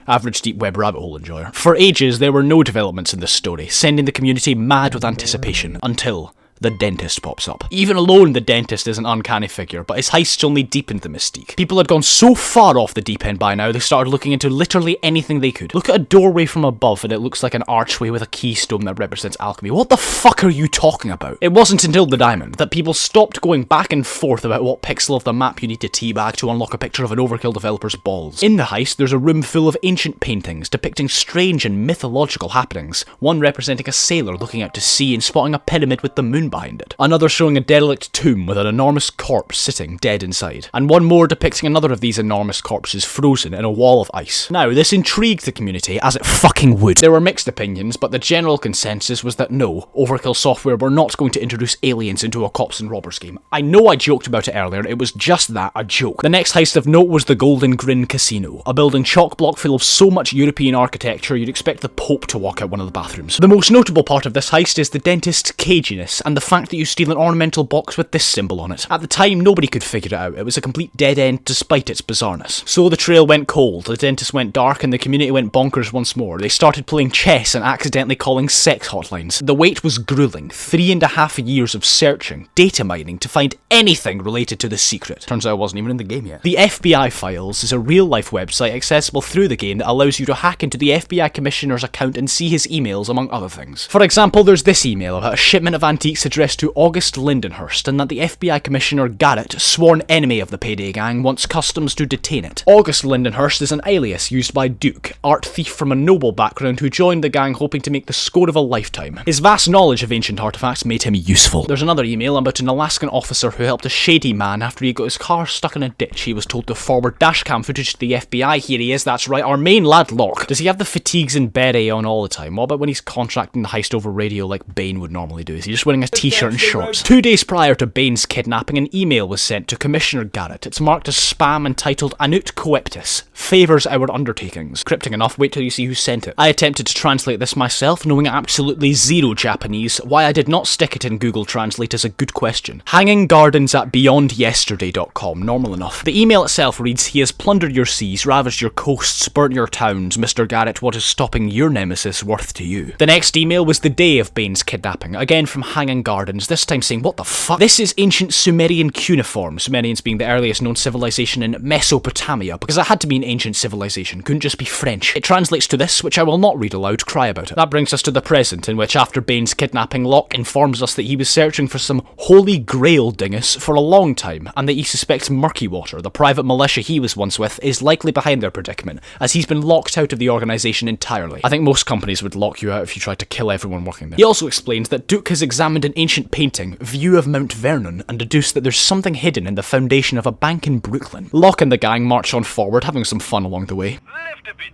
Average deep web rabbit hole enjoyer. For ages, there were no developments in this story, sending the community mad with anticipation, until the dentist pops up. Even alone, the dentist is an uncanny figure, but his heists only deepened the mystique. People had gone so far off the deep end by now, they started looking into literally anything they could. Look at a doorway from above and it looks like an archway with a keystone that represents alchemy. What the fuck are you talking about? It wasn't until the diamond that people stopped going back and forth about what pixel of the map you need to teabag to unlock a picture of an Overkill developer's balls. In the heist, there's a room full of ancient paintings depicting strange and mythological happenings, one representing a sailor looking out to sea and spotting a pyramid with the moon behind it, another showing a derelict tomb with an enormous corpse sitting dead inside, and one more depicting another of these enormous corpses frozen in a wall of ice. Now, this intrigued the community, as it fucking would. There were mixed opinions, but the general consensus was that no, Overkill Software were not going to introduce aliens into a cops and robbers game. I know I joked about it earlier, it was just that, a joke. The next heist of note was the Golden Grin Casino, a building chock-block full of so much European architecture you'd expect the Pope to walk out one of the bathrooms. The most notable part of this heist is the dentist's caginess, and the fact that you steal an ornamental box with this symbol on it. At the time, nobody could figure it out. It was a complete dead end despite its bizarreness. So the trail went cold, the dentist went dark, and the community went bonkers once more. They started playing chess and accidentally calling sex hotlines. The wait was grueling. 3.5 years of searching, data mining to find anything related to the secret. Turns out I wasn't even in the game yet. The FBI Files is a real-life website accessible through the game that allows you to hack into the FBI Commissioner's account and see his emails, among other things. For example, there's this email about a shipment of antiques addressed to August Lindenhurst, and that the FBI Commissioner Garrett, sworn enemy of the Payday gang, wants customs to detain it. August Lindenhurst is an alias used by Duke, art thief from a noble background who joined the gang hoping to make the score of a lifetime. His vast knowledge of ancient artifacts made him useful. There's another email about an Alaskan officer who helped a shady man after he got his car stuck in a ditch. He was told to forward dashcam footage to the FBI. Here he is, that's right, our main lad Locke. Does he have the fatigues and beret on all the time? What about when he's contracting the heist over radio like Bane would normally do? Is he just wearing a t-shirt and shorts. 2 days prior to Bain's kidnapping, an email was sent to Commissioner Garrett. It's marked as spam and titled Anut Coeptus, favours our undertakings. Cryptic enough, wait till you see who sent it. I attempted to translate this myself, knowing absolutely zero Japanese. Why I did not stick it in Google Translate is a good question. Hanging Gardens at BeyondYesterday.com, normal enough. The email itself reads, "He has plundered your seas, ravaged your coasts, burnt your towns. Mr. Garrett, what is stopping your nemesis worth to you?" The next email was the day of Bain's kidnapping, again from Hanging Gardens, this time saying, "What the fuck? This is ancient Sumerian cuneiform," Sumerians being the earliest known civilization in Mesopotamia, because it had to be an ancient civilization, couldn't just be French. It translates to this, which I will not read aloud, cry about it. That brings us to the present, in which after Bain's kidnapping, Locke informs us that he was searching for some holy grail dingus for a long time, and that he suspects Murkywater, the private militia he was once with, is likely behind their predicament, as he's been locked out of the organisation entirely. I think most companies would lock you out if you tried to kill everyone working there. He also explains that Duke has examined an ancient painting, View of Mount Vernon, and deduced that there's something hidden in the foundation of a bank in Brooklyn. Locke and the gang march on forward, having some fun along the way. Left a bit.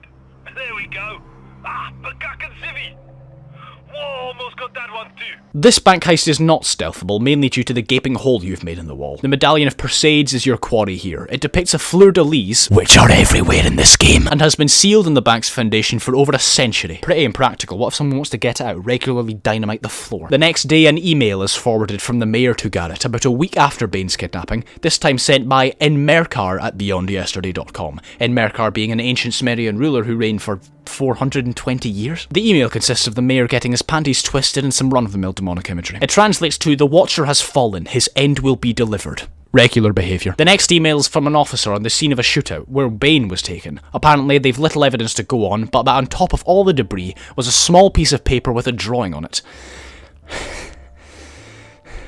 There we go. Bakak and Civi. Whoa, almost got that one too. This bank heist is not stealthable, mainly due to the gaping hole you've made in the wall. The Medallion of Perseids is your quarry here. It depicts a fleur-de-lis, which are everywhere in this game, and has been sealed in the bank's foundation for over a century. Pretty impractical. What if someone wants to get it out, regularly dynamite the floor? The next day, an email is forwarded from the mayor to Garrett about a week after Bain's kidnapping, this time sent by Enmerkar at BeyondYesterday.com. Enmerkar being an ancient Sumerian ruler who reigned for 420 years. The email consists of the mayor getting his panties twisted and some run-of-the-mill demonic imagery. It translates to, "The Watcher has fallen, his end will be delivered." Regular behaviour. The next email is from an officer on the scene of a shootout where Bain was taken. Apparently they've little evidence to go on, but that on top of all the debris was a small piece of paper with a drawing on it.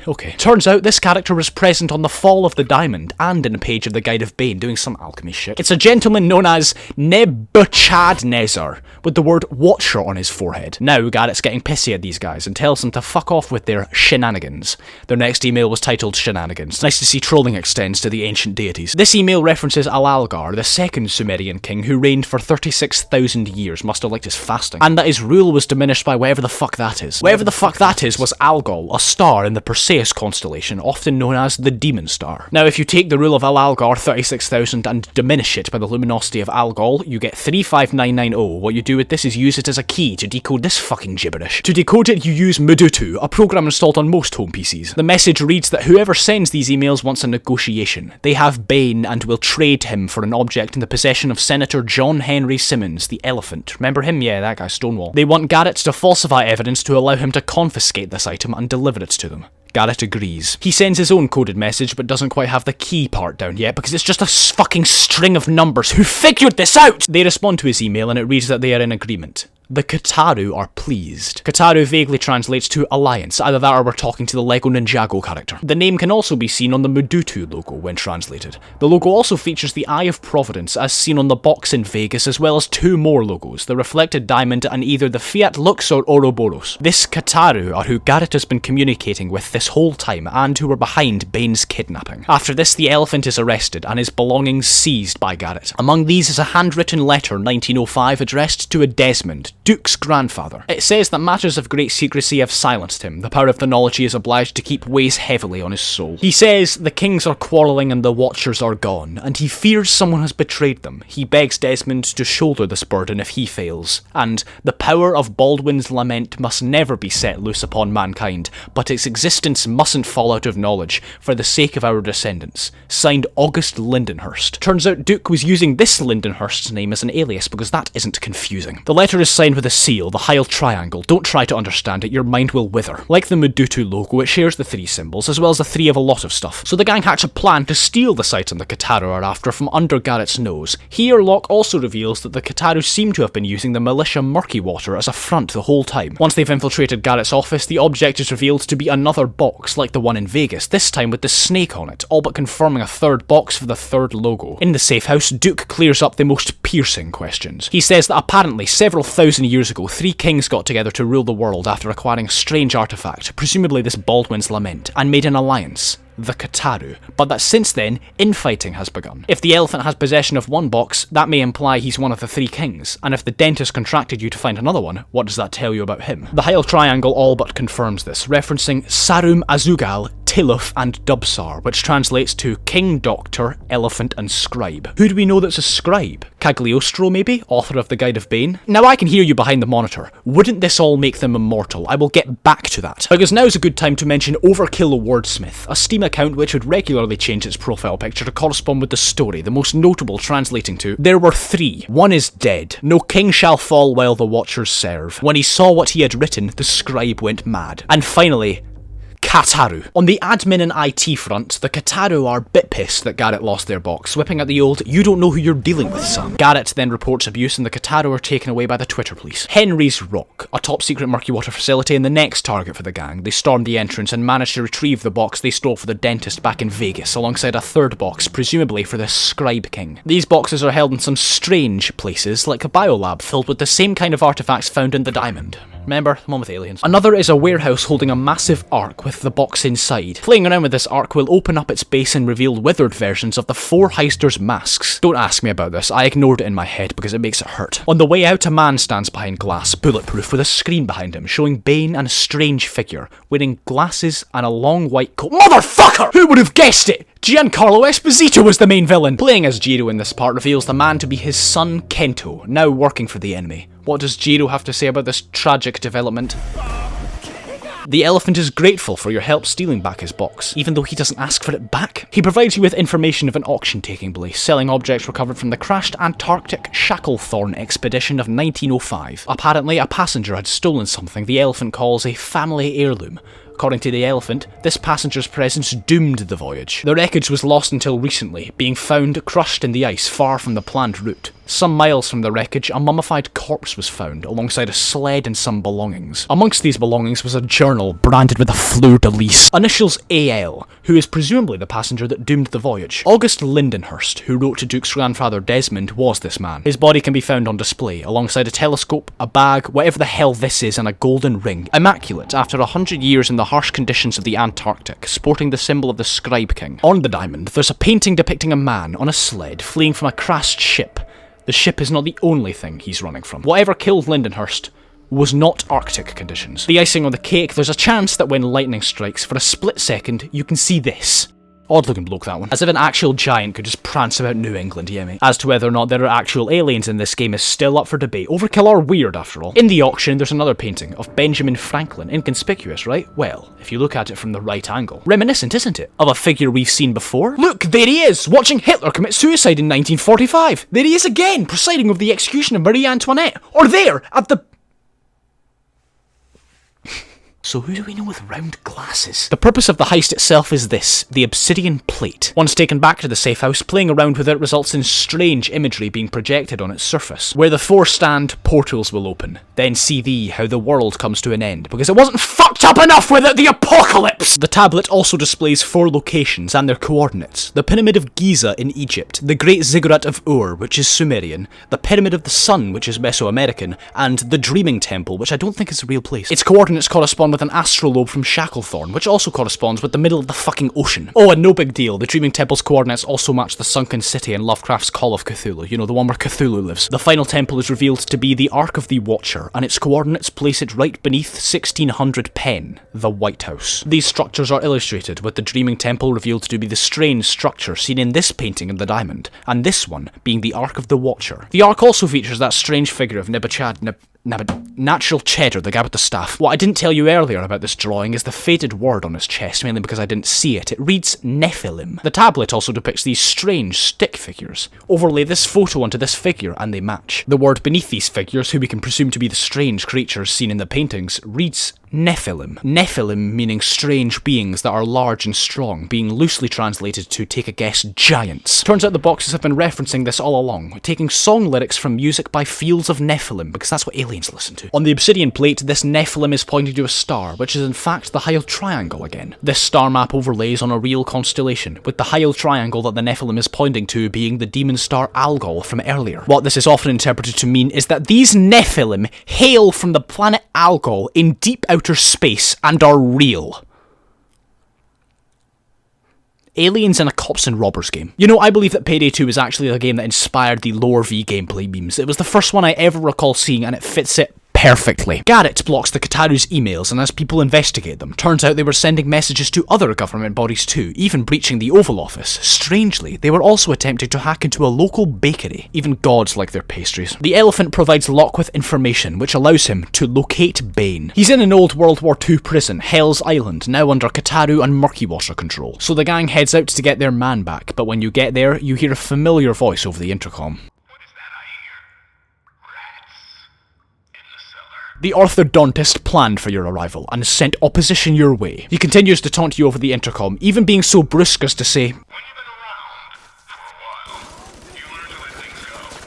Okay. Turns out this character was present on the fall of the diamond and in a page of the Guide of Bain doing some alchemy shit. It's a gentleman known as Nebuchadnezzar with the word Watcher on his forehead. Now Garrett's getting pissy at these guys and tells them to fuck off with their shenanigans. Their next email was titled Shenanigans. Nice to see trolling extends to the ancient deities. This email references Alalgar, the second Sumerian king who reigned for 36,000 years, must have liked his fasting, and that his rule was diminished by whatever the fuck that is. Whatever the fuck that is was Algol, a star in the Perseus constellation, often known as the Demon Star. Now, if you take the rule of Alalgar 36,000 and diminish it by the luminosity of Algol, you get 35990. What you do with this is use it as a key to decode this fucking gibberish. To decode it, you use Mudutu, a program installed on most home PCs. The message reads that whoever sends these emails wants a negotiation. They have Bain and will trade him for an object in the possession of Senator John Henry Simmons, the Elephant. Remember him? Yeah, that guy, Stonewall. They want Garrett to falsify evidence to allow him to confiscate this item and deliver it to them. Garrett agrees. He sends his own coded message but doesn't quite have the key part down yet because it's just a fucking string of numbers. Who figured this out? They respond to his email and it reads that they are in agreement. The Kataru are pleased. Kataru vaguely translates to alliance, either that or we're talking to the Lego Ninjago character. The name can also be seen on the Mudutu logo when translated. The logo also features the Eye of Providence as seen on the box in Vegas, as well as two more logos, the Reflected Diamond and either the Fiat Lux or Ouroboros. This Kataru are who Garrett has been communicating with this whole time and who were behind Bain's kidnapping. After this, the elephant is arrested and his belongings seized by Garrett. Among these is a handwritten letter 1905 addressed to a Desmond, Duke's grandfather. It says that matters of great secrecy have silenced him. The power of the knowledge he is obliged to keep weighs heavily on his soul. He says the kings are quarrelling and the watchers are gone, and he fears someone has betrayed them. He begs Desmond to shoulder this burden if he fails, and the power of Baldwin's lament must never be set loose upon mankind, but its existence mustn't fall out of knowledge for the sake of our descendants. Signed August Lindenhurst. Turns out Duke was using this Lindenhurst's name as an alias because that isn't confusing. The letter is signed with a seal, the Heil triangle. Don't try to understand it, your mind will wither. Like the Mudutu logo, it shares the three symbols, as well as the three of a lot of stuff. So the gang hatch a plan to steal the item the Kataru are after from under Garrett's nose. Here, Locke also reveals that the Kataru seem to have been using the militia Murkywater as a front the whole time. Once they've infiltrated Garrett's office, the object is revealed to be another box, like the one in Vegas, this time with the snake on it, all but confirming a third box for the third logo. In the safe house, Duke clears up the most piercing questions. He says that apparently several thousand years ago, three kings got together to rule the world after acquiring a strange artifact, presumably this Baldwin's Lament, and made an alliance. the Kataru, but that since then, infighting has begun. If the elephant has possession of one box, that may imply he's one of the three kings, and if the dentist contracted you to find another one, what does that tell you about him? The Heil Triangle all but confirms this, referencing Sarum Azugal, Tiluf and Dubsar, which translates to King, Doctor, Elephant and Scribe. Who do we know that's a scribe? Cagliostro maybe? Author of the Guide of Bane? Now I can hear you behind the monitor. Wouldn't this all make them immortal? I will get back to that. Because now's a good time to mention Overkill Wordsmith, a Steam account which would regularly change its profile picture to correspond with the story, the most notable translating to, there were three. One is dead. No king shall fall while the watchers serve. When he saw what he had written, the scribe went mad. And finally, Kataru. On the admin and IT front, the Kataru are bit pissed that Garrett lost their box, whipping at the old, "You don't know who you're dealing with, son." Garrett then reports abuse and the Kataru are taken away by the Twitter police. Henry's Rock, a top secret murky water facility and the next target for the gang. They storm the entrance and manage to retrieve the box they stole for the dentist back in Vegas, alongside a third box, presumably for the Scribe King. These boxes are held in some strange places, like a biolab filled with the same kind of artifacts found in the Diamond. Remember? The one with aliens. Another is a warehouse holding a massive ark with the box inside. Playing around with this ark will open up its base and reveal withered versions of the four heisters' masks. Don't ask me about this, I ignored it in my head because it makes it hurt. On the way out, a man stands behind glass, bulletproof, with a screen behind him, showing Bane and a strange figure, wearing glasses and a long white coat. Motherfucker! Who would have guessed it? Giancarlo Esposito was the main villain. Playing as Jiro in this part reveals the man to be his son Kento, now working for the enemy. What does Jiro have to say about this tragic development? The elephant is grateful for your help stealing back his box, even though he doesn't ask for it back. He provides you with information of an auction taking place, selling objects recovered from the crashed Antarctic Shacklethorn expedition of 1905. Apparently, a passenger had stolen something the elephant calls a family heirloom. According to the elephant, this passenger's presence doomed the voyage. The wreckage was lost until recently, being found crushed in the ice far from the planned route. Some miles from the wreckage, a mummified corpse was found, alongside a sled and some belongings. Amongst these belongings was a journal branded with a fleur-de-lis, initials AL, who is presumably the passenger that doomed the voyage. August Lindenhurst, who wrote to Duke's grandfather Desmond, was this man. His body can be found on display, alongside a telescope, a bag, whatever the hell this is, and a golden ring. Immaculate, after 100 years in the harsh conditions of the Antarctic, sporting the symbol of the Scribe King. On the diamond, there's a painting depicting a man on a sled fleeing from a crashed ship. The ship is not the only thing he's running from. Whatever killed Lindenhurst was not Arctic conditions. The icing on the cake, there's a chance that when lightning strikes, for a split second, you can see this. Odd looking bloke, that one. As if an actual giant could just prance about New England, yeah mate. As to whether or not there are actual aliens in this game is still up for debate. Overkill are weird, after all. In the auction, there's another painting of Benjamin Franklin. Inconspicuous, right? Well, if you look at it from the right angle. Reminiscent, isn't it? Of a figure we've seen before? Look, there he is, watching Hitler commit suicide in 1945. There he is again, presiding over the execution of Marie Antoinette. Or there, at the... So who do we know with round glasses? The purpose of the heist itself is this, the obsidian plate. Once taken back to the safe house, playing around with it results in strange imagery being projected on its surface. Where the four stand, portals will open. Then see thee, how the world comes to an end, because it wasn't fucked up enough without the apocalypse! The tablet also displays 4 locations and their coordinates. The Pyramid of Giza in Egypt, the Great Ziggurat of Ur, which is Sumerian, the Pyramid of the Sun, which is Mesoamerican, and the Dreaming Temple, which I don't think is a real place. Its coordinates correspond with an astrolabe from Shacklethorn, which also corresponds with the middle of the fucking ocean. Oh, and no big deal, the Dreaming Temple's coordinates also match the sunken city in Lovecraft's Call of Cthulhu, you know, the one where Cthulhu lives. The final temple is revealed to be the Ark of the Watcher, and its coordinates place it right beneath 1600 Penn, the White House. These structures are illustrated, with the Dreaming Temple revealed to be the strange structure seen in this painting in the diamond, and this one being the Ark of the Watcher. The Ark also features that strange figure of Natural Cheddar, the guy with the staff. What I didn't tell you earlier about this drawing is the faded word on his chest, mainly because I didn't see it. It reads Nephilim. The tablet also depicts these strange stick figures. Overlay this photo onto this figure and they match. The word beneath these figures, who we can presume to be the strange creatures seen in the paintings, reads Nephilim. Nephilim meaning strange beings that are large and strong, being loosely translated to, take a guess, giants. Turns out the boxes have been referencing this all along, taking song lyrics from music by Fields of Nephilim, because that's what aliens listen to. On the obsidian plate, this Nephilim is pointing to a star, which is in fact the Heil Triangle again. This star map overlays on a real constellation, with the Heil Triangle that the Nephilim is pointing to being the demon star Algol from earlier. What this is often interpreted to mean is that these Nephilim hail from the planet Algol in deep outer space and are real. Aliens in a cops and robbers game. You know, I believe that Payday 2 is actually the game that inspired the Lore V gameplay memes. It was the first one I ever recall seeing, and it fits it perfectly. Garrett blocks the Kataru's emails, and as people investigate them, turns out they were sending messages to other government bodies too, even breaching the Oval Office. Strangely, they were also attempting to hack into a local bakery. Even gods like their pastries. The elephant provides Locke with information, which allows him to locate Bane. He's in an old World War II prison, Hell's Island, now under Kataru and Murky Water control. So the gang heads out to get their man back, but when you get there, you hear a familiar voice over the intercom. The orthodontist planned for your arrival and sent opposition your way. He continues to taunt you over the intercom, even being so brusque as to say,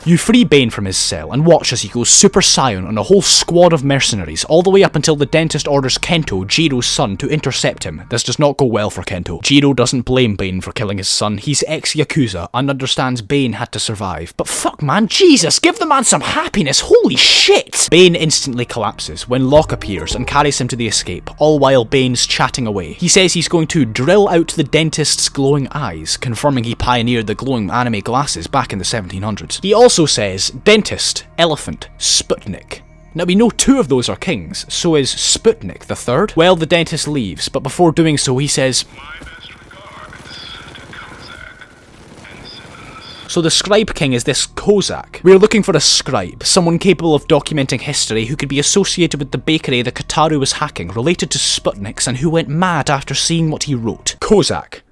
you free Bane from his cell and watch as he goes Super Saiyan on a whole squad of mercenaries, all the way up until the dentist orders Kento, Jiro's son, to intercept him. This does not go well for Kento. Jiro doesn't blame Bane for killing his son. He's ex-Yakuza and understands Bane had to survive. But fuck man, Jesus, give the man some happiness, holy shit! Bane instantly collapses when Locke appears and carries him to the escape, all while Bane's chatting away. He says he's going to drill out the dentist's glowing eyes, confirming he pioneered the glowing anime glasses back in the 1700s. He also says, dentist, elephant, Sputnik. Now we know two of those are kings, so is Sputnik the third? Well, the dentist leaves, but before doing so he says, so the Scribe King is this Kozak. We're looking for a scribe, someone capable of documenting history who could be associated with the bakery the Kataru was hacking, related to Sputnik's, and who went mad after seeing what he wrote. Kozak.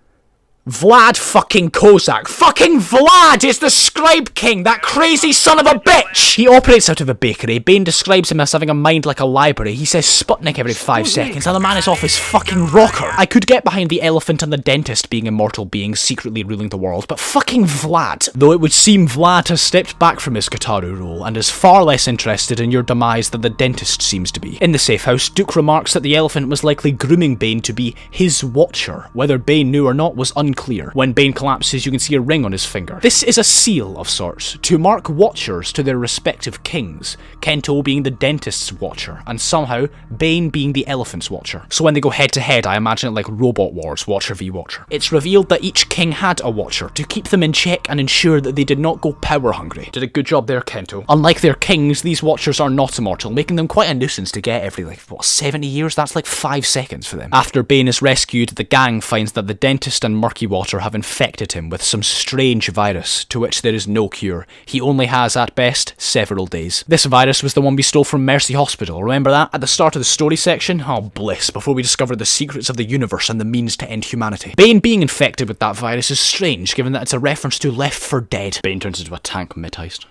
Vlad fucking Kozak. Fucking Vlad is the Scribe King, that crazy son of a bitch! He operates out of a bakery. Bane describes him as having a mind like a library. He says Sputnik every 5 seconds, and the man is off his fucking rocker. I could get behind the elephant and the dentist being immortal beings secretly ruling the world, but fucking Vlad. Though it would seem Vlad has stepped back from his Kataru role, and is far less interested in your demise than the dentist seems to be. In the safe house, Duke remarks that the elephant was likely grooming Bane to be his watcher. Whether Bane knew or not was unclear. When Bane collapses, you can see a ring on his finger. This is a seal of sorts, to mark watchers to their respective kings, Kento being the dentist's watcher, and somehow Bane being the elephant's watcher. So when they go head to head, I imagine it like Robot Wars, Watcher v Watcher. It's revealed that each king had a watcher to keep them in check and ensure that they did not go power hungry. Did a good job there, Kento. Unlike their kings, these watchers are not immortal, making them quite a nuisance to get every, 70 years? That's like 5 seconds for them. After Bane is rescued, the gang finds that the dentist and Murky Water have infected him with some strange virus, to which there is no cure. He only has, at best, several days. This virus was the one we stole from Mercy Hospital, remember that? At the start of the story section? Oh bliss, before we discovered the secrets of the universe and the means to end humanity. Bane being infected with that virus is strange, given that it's a reference to Left 4 Dead. Bane turns into a tank mid-heist.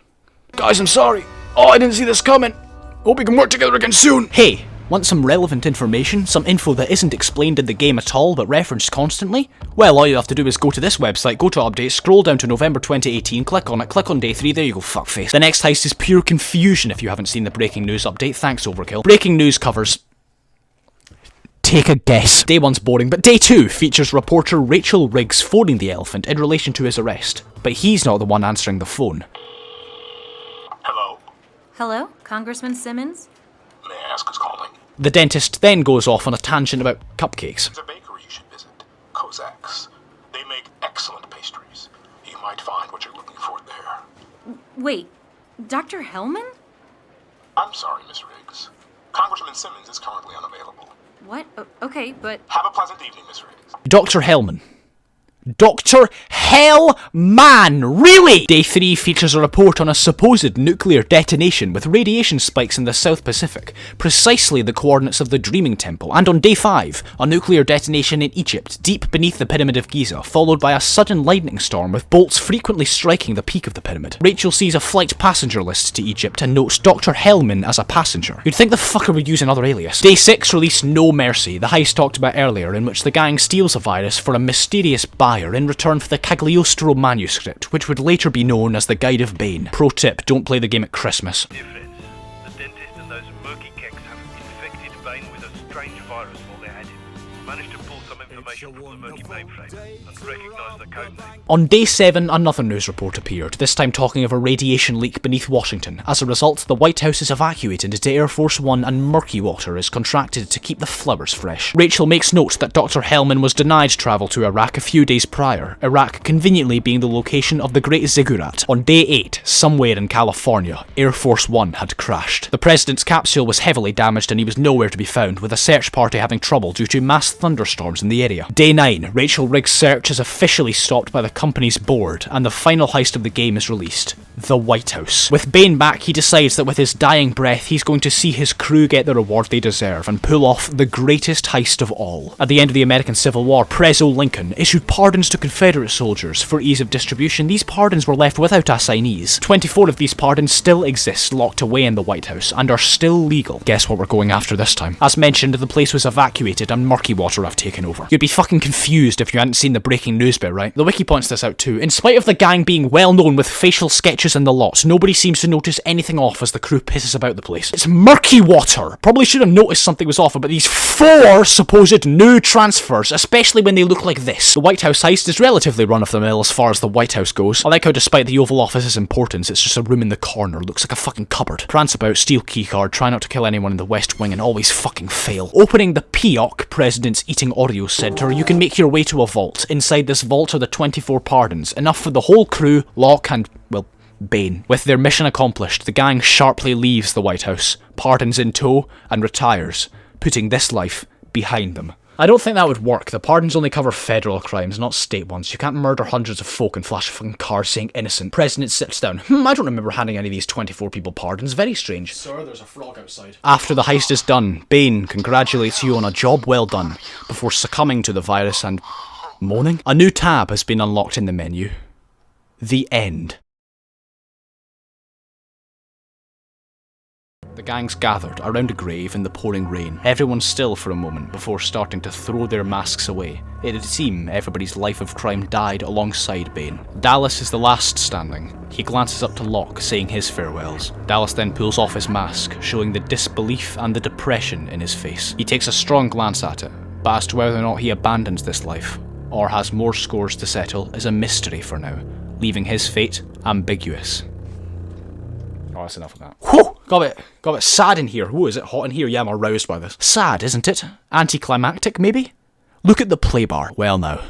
Guys, I'm sorry. Oh, I didn't see this coming. Hope we can work together again soon. Hey, want some relevant information? Some info that isn't explained in the game at all, but referenced constantly? Well, all you have to do is go to this website, go to updates, scroll down to November 2018, click on it, click on day 3, there you go, fuckface. The next heist is pure confusion if you haven't seen the breaking news update, thanks Overkill. Breaking news covers... Take a guess. Day 1's boring, but day 2 features reporter Rachel Riggs phoning the elephant in relation to his arrest. But he's not the one answering the phone. Hello? Hello, Congressman Simmons? May I ask who's calling? The dentist then goes off on a tangent about cupcakes. It's a bakery you should visit. Kozak's. They make excellent pastries. You might find what you're looking for there. Wait, Dr. Hellman? I'm sorry, Miss Riggs. Congressman Simmons is currently unavailable. What? Okay, but... Have a pleasant evening, Miss Riggs. Dr. Hellman. Dr. Hellman! Really? Day 3 features a report on a supposed nuclear detonation with radiation spikes in the South Pacific, precisely the coordinates of the Dreaming Temple, and on day 5, a nuclear detonation in Egypt, deep beneath the Pyramid of Giza, followed by a sudden lightning storm with bolts frequently striking the peak of the pyramid. Rachel sees a flight passenger list to Egypt and notes Dr. Hellman as a passenger. You'd think the fucker would use another alias. Day 6 released No Mercy, the heist talked about earlier, in which the gang steals a virus for a mysterious buyer in return for the Cagliostro manuscript, which would later be known as the Guide of Bane. Pro tip, don't play the game at Christmas. Dear friends, the dentist and those murky keks have infected Bane with a strange virus while they're at him. Managed to pull some information from the murky mainframe and recognise the code name. On day 7, another news report appeared, this time talking of a radiation leak beneath Washington. As a result, the White House is evacuated into Air Force One and murky water is contracted to keep the flowers fresh. Rachel makes note that Dr. Hellman was denied travel to Iraq a few days prior, Iraq conveniently being the location of the Great Ziggurat. On day 8, somewhere in California, Air Force One had crashed. The president's capsule was heavily damaged and he was nowhere to be found, with a search party having trouble due to mass thunderstorms in the area. Day 9, Rachel Riggs' search is officially stopped by the company's board, and the final heist of the game is released. The White House. With Bane back, he decides that with his dying breath, he's going to see his crew get the reward they deserve and pull off the greatest heist of all. At the end of the American Civil War, Prezo Lincoln issued pardons to Confederate soldiers. For ease of distribution, these pardons were left without assignees. 24 of these pardons still exist locked away in the White House and are still legal. Guess what we're going after this time? As mentioned, the place was evacuated and murky water have taken over. You'd be fucking confused if you hadn't seen the breaking news bit, right? The wiki points this out too. In spite of the gang being well known with facial sketches in the lot, nobody seems to notice anything off as the crew pisses about the place. It's murky water! Probably should have noticed something was off about these 4 supposed new transfers, especially when they look like this. The White House heist is relatively run-of-the-mill as far as the White House goes. I like how despite the Oval Office's importance, it's just a room in the corner, looks like a fucking cupboard. Prance about, steal keycard, try not to kill anyone in the West Wing and always fucking fail. Opening the POC, President's Eating Audio Center, you can make your way to a vault. Inside this vault are the 24 pardons, enough for the whole crew, Locke and, well, Bane. With their mission accomplished, the gang sharply leaves the White House, pardons in tow, and retires, putting this life behind them. I don't think that would work. The pardons only cover federal crimes, not state ones. You can't murder hundreds of folk and flash a fucking car saying innocent. President sits down. I don't remember handing any of these 24 people pardons. Very strange. Sir, there's a frog outside. After the heist is done, Bane congratulates you on a job well done, before succumbing to the virus and moaning. A new tab has been unlocked in the menu. The end. The gang's gathered around a grave in the pouring rain. Everyone's still for a moment before starting to throw their masks away. It'd seem everybody's life of crime died alongside Bane. Dallas is the last standing. He glances up to Locke, saying his farewells. Dallas then pulls off his mask, showing the disbelief and the depression in his face. He takes a strong glance at it, but as to whether or not he abandons this life, or has more scores to settle, is a mystery for now, leaving his fate ambiguous. Oh, that's enough of that. Whew! Got a bit sad in here. Whoa, is it hot in here? Yeah, I'm aroused by this. Sad, isn't it? Anticlimactic, maybe? Look at the play bar. Well now,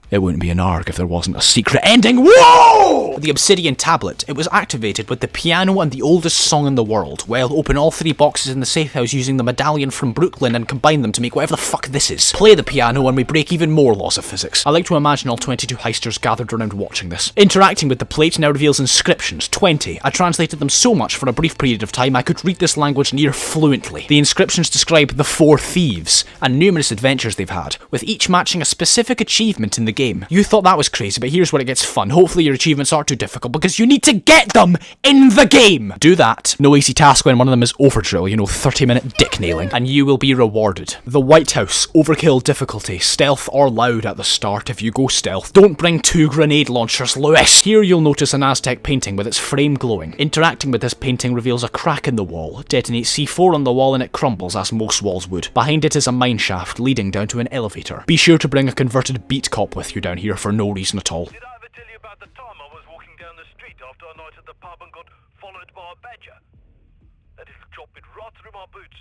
it wouldn't be an ARG if there wasn't a secret ending. Whoa! The obsidian tablet. It was activated with the piano and the oldest song in the world. Well, open all 3 boxes in the safe house using the medallion from Brooklyn and combine them to make whatever the fuck this is. Play the piano and we break even more laws of physics. I like to imagine all 22 heisters gathered around watching this. Interacting with the plate now reveals inscriptions. 20. I translated them so much for a brief period of time I could read this language near fluently. The inscriptions describe the 4 thieves and numerous adventures they've had, with each matching a specific achievement in the game. You thought that was crazy, but here's where it gets fun. Hopefully your achievements aren't too difficult because you need to get them in the game! Do that. No easy task when one of them is overdrill, 30-minute dick nailing, and you will be rewarded. The White House. Overkill difficulty. Stealth or loud at the start if you go stealth. Don't bring 2 grenade launchers, Lewis! Here you'll notice an Aztec painting with its frame glowing. Interacting with this painting reveals a crack in the wall. Detonate C4 on the wall and it crumbles as most walls would. Behind it is a mine shaft leading down to an elevator. Be sure to bring a converted beat cop with you down here for no reason at all. Did I ever tell you about the time I was walking down the street after a night at the pub and got followed by a badger? That little chop bit right through my boots.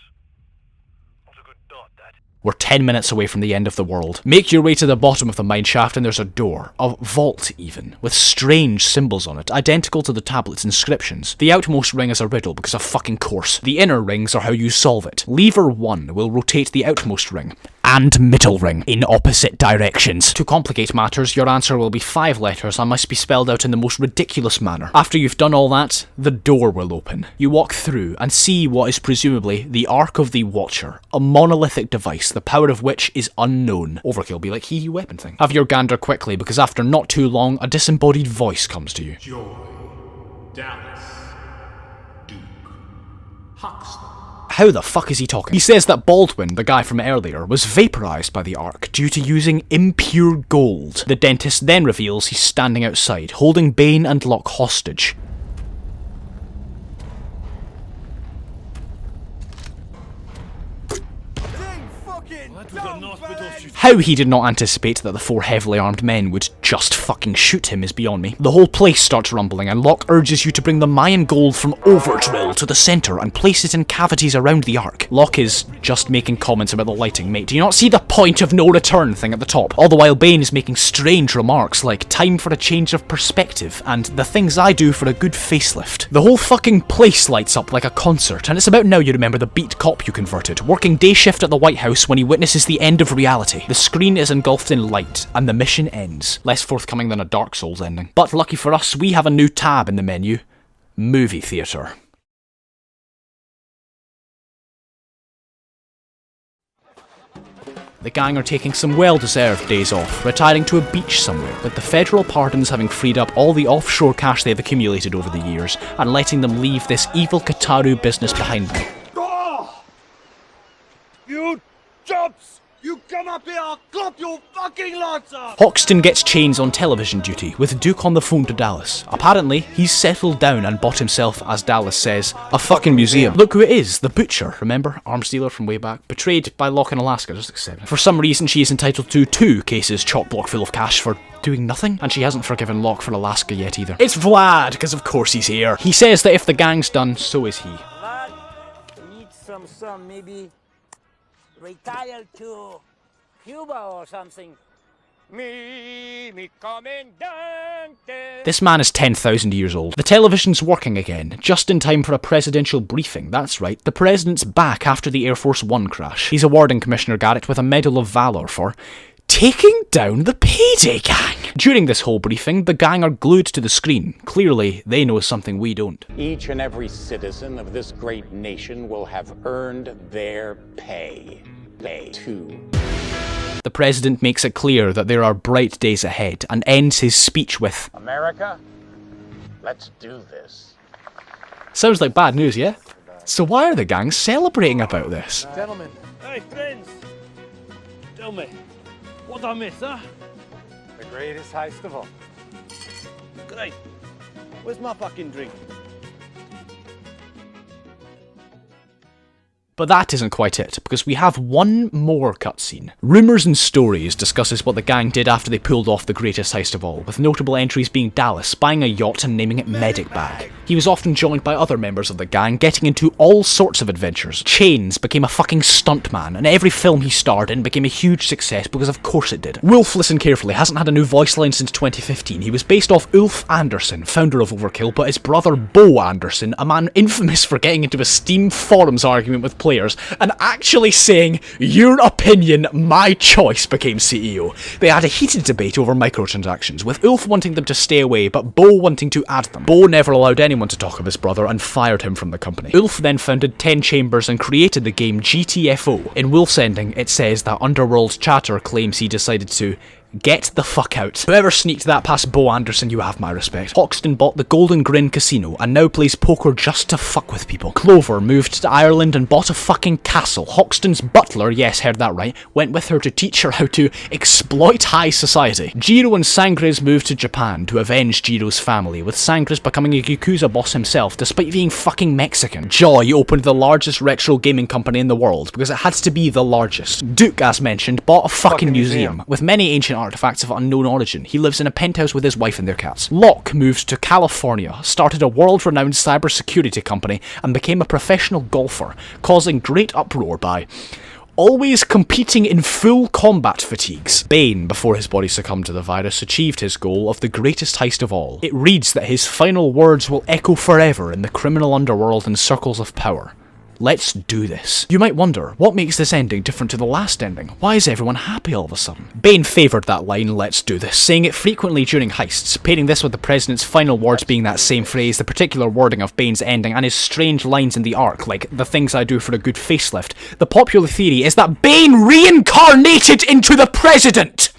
Not a good night, that. We're 10 minutes away from the end of the world. Make your way to the bottom of the mine shaft and there's a door, a vault even, with strange symbols on it, identical to the tablet's inscriptions. The outmost ring is a riddle because of fucking course. The inner rings are how you solve it. Lever 1 will rotate the outmost ring, and middle ring, in opposite directions. To complicate matters, your answer will be 5 letters and must be spelled out in the most ridiculous manner. After you've done all that, the door will open. You walk through and see what is presumably the Ark of the Watcher, a monolithic device, the power of which is unknown. Overkill be like hee weapon thing. Have your gander quickly, because after not too long, a disembodied voice comes to you. Joy, Dallas, Duke, Huxley. How the fuck is he talking? He says that Baldwin, the guy from earlier, was vaporized by the Ark due to using impure gold. The dentist then reveals he's standing outside, holding Bane and Locke hostage. How he did not anticipate that the 4 heavily armed men would just fucking shoot him is beyond me. The whole place starts rumbling and Locke urges you to bring the Mayan gold from Overdrill to the centre and place it in cavities around the arc. Locke is just making comments about the lighting. Mate, do you not see the point of no return thing at the top? All the while Bane is making strange remarks like time for a change of perspective and the things I do for a good facelift. The whole fucking place lights up like a concert, and it's about now you remember the beat cop you converted, working day shift at the White House when he witnesses the end of reality. The screen is engulfed in light, and the mission ends. Less forthcoming than a Dark Souls ending. But lucky for us, we have a new tab in the menu. Movie theatre. The gang are taking some well-deserved days off, retiring to a beach somewhere, with the federal pardons having freed up all the offshore cash they've accumulated over the years, and letting them leave this evil Kataru business behind them. Oh! You chumps! You come up here, I'll clap your fucking lights up! Hoxton gets chains on television duty, with Duke on the phone to Dallas. Apparently, he's settled down and bought himself, as Dallas says, a fucking museum. Look who it is, the Butcher, remember? Arms dealer from way back. Betrayed by Locke in Alaska, just accept it. For some reason, she is entitled to 2 cases chock-block full of cash for doing nothing, and she hasn't forgiven Locke for Alaska yet either. It's Vlad, because of course he's here. He says that if the gang's done, so is he. Vlad, need some maybe retire to Cuba or something. Mi comandante. This man is 10,000 years old. The television's working again, just in time for a presidential briefing. That's right, the president's back after the Air Force One crash. He's awarding Commissioner Garrett with a Medal of Valor for taking down the Payday gang. During this whole briefing, the gang are glued to the screen. Clearly, they know something we don't. Each and every citizen of this great nation will have earned their pay. Pay too. The president makes it clear that there are bright days ahead and ends his speech with, America, let's do this. sounds like bad news, yeah? So why are the gangs celebrating about this? Gentlemen. Hey, friends. Tell me, what I miss, huh? The greatest heist of all. Great. Where's my fucking drink? But that isn't quite it, because we have one more cutscene. Rumours and Stories discusses what the gang did after they pulled off the greatest heist of all, with notable entries being Dallas buying a yacht and naming it Medic Bag. He was often joined by other members of the gang, getting into all sorts of adventures. Chains became a fucking stuntman, and every film he starred in became a huge success because of course it did. Wolf, listen carefully, hasn't had a new voice line since 2015. He was based off Ulf Anderson, founder of Overkill, but his brother Bo Anderson, a man infamous for getting into a Steam forums argument with players and actually saying, your opinion, my choice, became CEO. They had a heated debate over microtransactions, with Ulf wanting them to stay away but Bo wanting to add them. Bo never allowed anyone to talk of his brother and fired him from the company. Ulf then founded 10 Chambers and created the game GTFO. In Wolf's ending, it says that Underworld Chatter claims he decided to get the fuck out. Whoever sneaked that past Bo Anderson, you have my respect. Hoxton bought the Golden Grin Casino and now plays poker just to fuck with people. Clover moved to Ireland and bought a fucking castle. Hoxton's butler, yes, heard that right, went with her to teach her how to exploit high society. Jiro and Sangres moved to Japan to avenge Jiro's family, with Sangres becoming a Yakuza boss himself despite being fucking Mexican. Joy opened the largest retro gaming company in the world because it had to be the largest. Duke, as mentioned, bought a fucking museum with many ancient artifacts of unknown origin. He lives in a penthouse with his wife and their cats. Locke moved to California, started a world-renowned cybersecurity company, and became a professional golfer, causing great uproar by always competing in full combat fatigues. Bane, before his body succumbed to the virus, achieved his goal of the greatest heist of all. It reads that his final words will echo forever in the criminal underworld and circles of power. Let's do this. You might wonder, what makes this ending different to the last ending? Why is everyone happy all of a sudden? Bane favoured that line, let's do this, saying it frequently during heists, pairing this with the president's final words being that same phrase, the particular wording of Bane's ending, and his strange lines in the arc, like, the things I do for a good facelift. The popular theory is that Bane reincarnated into the president!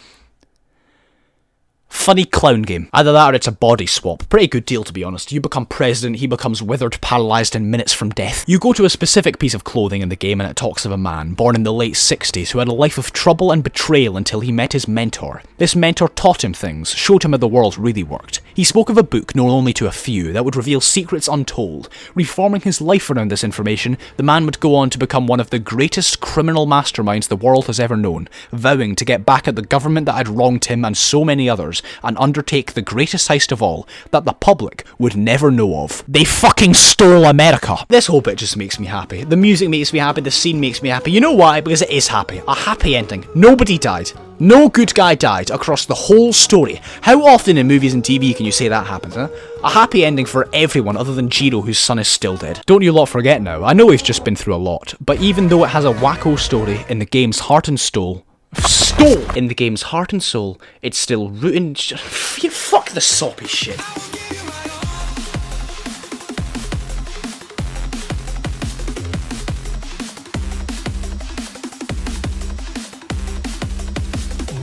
Funny clown game. Either that or it's a body swap. Pretty good deal, to be honest. You become president, he becomes withered, paralysed in minutes from death. You go to a specific piece of clothing in the game and it talks of a man, born in the late 60s, who had a life of trouble and betrayal until he met his mentor. This mentor taught him things, showed him how the world really worked. He spoke of a book known only to a few that would reveal secrets untold. Reforming his life around this information, the man would go on to become one of the greatest criminal masterminds the world has ever known, vowing to get back at the government that had wronged him and so many others, and undertake the greatest heist of all, that the public would never know of. They fucking stole America! This whole bit just makes me happy. The music makes me happy, the scene makes me happy. You know why? Because it is happy. A happy ending. Nobody died. No good guy died across the whole story. How often in movies and TV can you say that happens, huh? A happy ending for everyone other than Jiro, whose son is still dead. Don't you lot forget now, I know he's just been through a lot, but even though it has a wacko story in the game's heart and soul, in the game's heart and soul, it's still rooted. Fuck the soppy shit.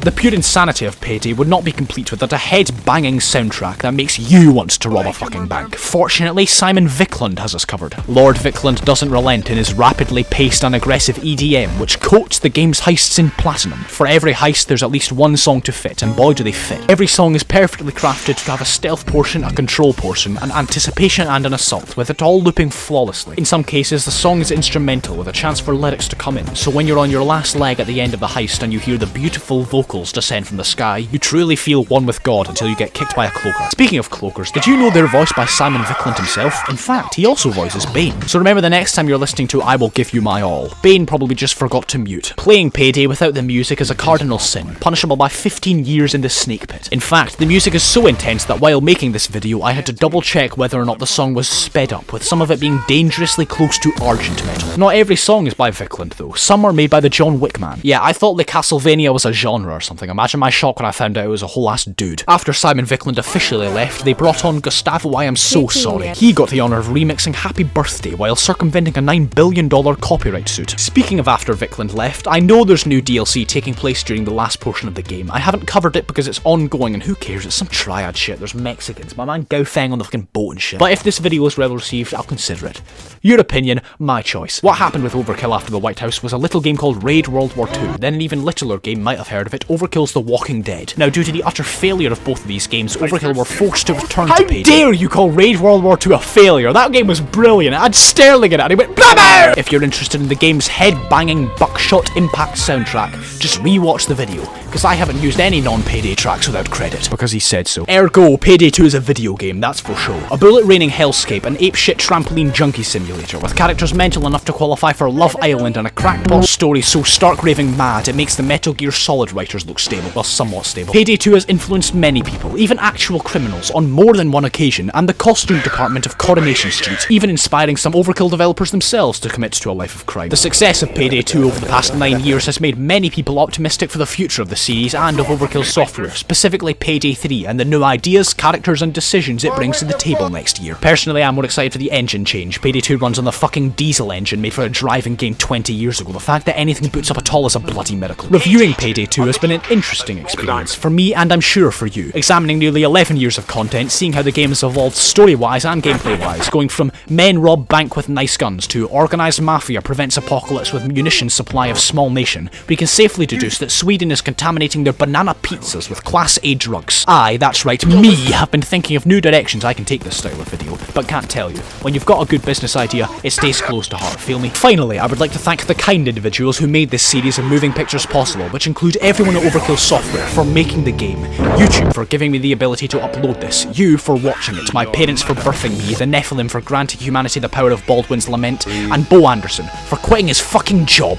The pure insanity of Payday would not be complete without a head-banging soundtrack that makes you want to rob a fucking bank. Fortunately, Simon Viklund has us covered. Lord Viklund doesn't relent in his rapidly paced and aggressive EDM, which coats the game's heists in platinum. For every heist, there's at least one song to fit, and boy do they fit. Every song is perfectly crafted to have a stealth portion, a control portion, an anticipation and an assault, with it all looping flawlessly. In some cases, the song is instrumental, with a chance for lyrics to come in, so when you're on your last leg at the end of the heist and you hear the beautiful vocals descend from the sky, you truly feel one with God until you get kicked by a cloaker. Speaking of cloakers, did you know they're voiced by Simon Viklund himself? In fact, he also voices Bane. So remember the next time you're listening to I Will Give You My All, Bane probably just forgot to mute. Playing Payday without the music is a cardinal sin, punishable by 15 years in the snake pit. In fact, the music is so intense that while making this video, I had to double check whether or not the song was sped up, with some of it being dangerously close to Argent metal. Not every song is by Viklund though, some are made by the John Wick man. Yeah, I thought the Castlevania was a genre or something. Imagine my shock when I found out it was a whole ass dude. After Simon Viklund officially left, they brought on Gustavo I Am So Sorry. He got the honour of remixing Happy Birthday while circumventing a $9 billion copyright suit. Speaking of after Viklund left, I know there's new DLC taking place during the last portion of the game. I haven't covered it because it's ongoing and who cares, it's some triad shit, there's Mexicans, my man Gaofeng on the fucking boat and shit. But if this video is well received, I'll consider it. Your opinion, my choice. What happened with Overkill after the White House was a little game called Raid World War II, then an even littler game might have heard of it, Overkill's The Walking Dead. Now, due to the utter failure of both of these games, Overkill were forced to return to Payday. How dare you call Raid World War II a failure? That game was brilliant. It had Sterling in it and he went BLABBER! If you're interested in the game's head-banging buckshot impact soundtrack, just rewatch the video, because I haven't used any non-Payday tracks without credit, because he said so. Ergo, Payday 2 is a video game, that's for sure. A bullet-raining hellscape, an apeshit trampoline junkie simulator, with characters mental enough to qualify for Love Island and a crackpot story so stark-raving mad it makes the Metal Gear Solid writers look stable, well, somewhat stable. Payday 2 has influenced many people, even actual criminals, on more than one occasion, and the costume department of Coronation Street, even inspiring some Overkill developers themselves to commit to a life of crime. The success of Payday 2 over the past 9 years has made many people optimistic for the future of the series and of Overkill software, specifically Payday 3, and the new ideas, characters and decisions it brings to the table next year. Personally, I'm more excited for the engine change. Payday 2 runs on the fucking diesel engine made for a driving game 20 years ago. The fact that anything boots up at all is a bloody miracle. Reviewing Payday 2 has been an interesting experience for me and I'm sure for you. Examining nearly 11 years of content, seeing how the game has evolved story-wise and gameplay-wise, going from men rob bank with nice guns to organised mafia prevents apocalypse with munitions supply of small nation, we can safely deduce that Sweden is contaminating their banana pizzas with Class A drugs. I, that's right, me, have been thinking of new directions I can take this style of video, but can't tell you. When you've got a good business idea, it stays close to heart, feel me? Finally, I would like to thank the kind individuals who made this series of moving pictures possible, which include everyone at Overkill Software for making the game, YouTube for giving me the ability to upload this, you for watching it, my parents for birthing me, the Nephilim for granting humanity the power of Baldwin's lament, and Bo Anderson for quitting his fucking job.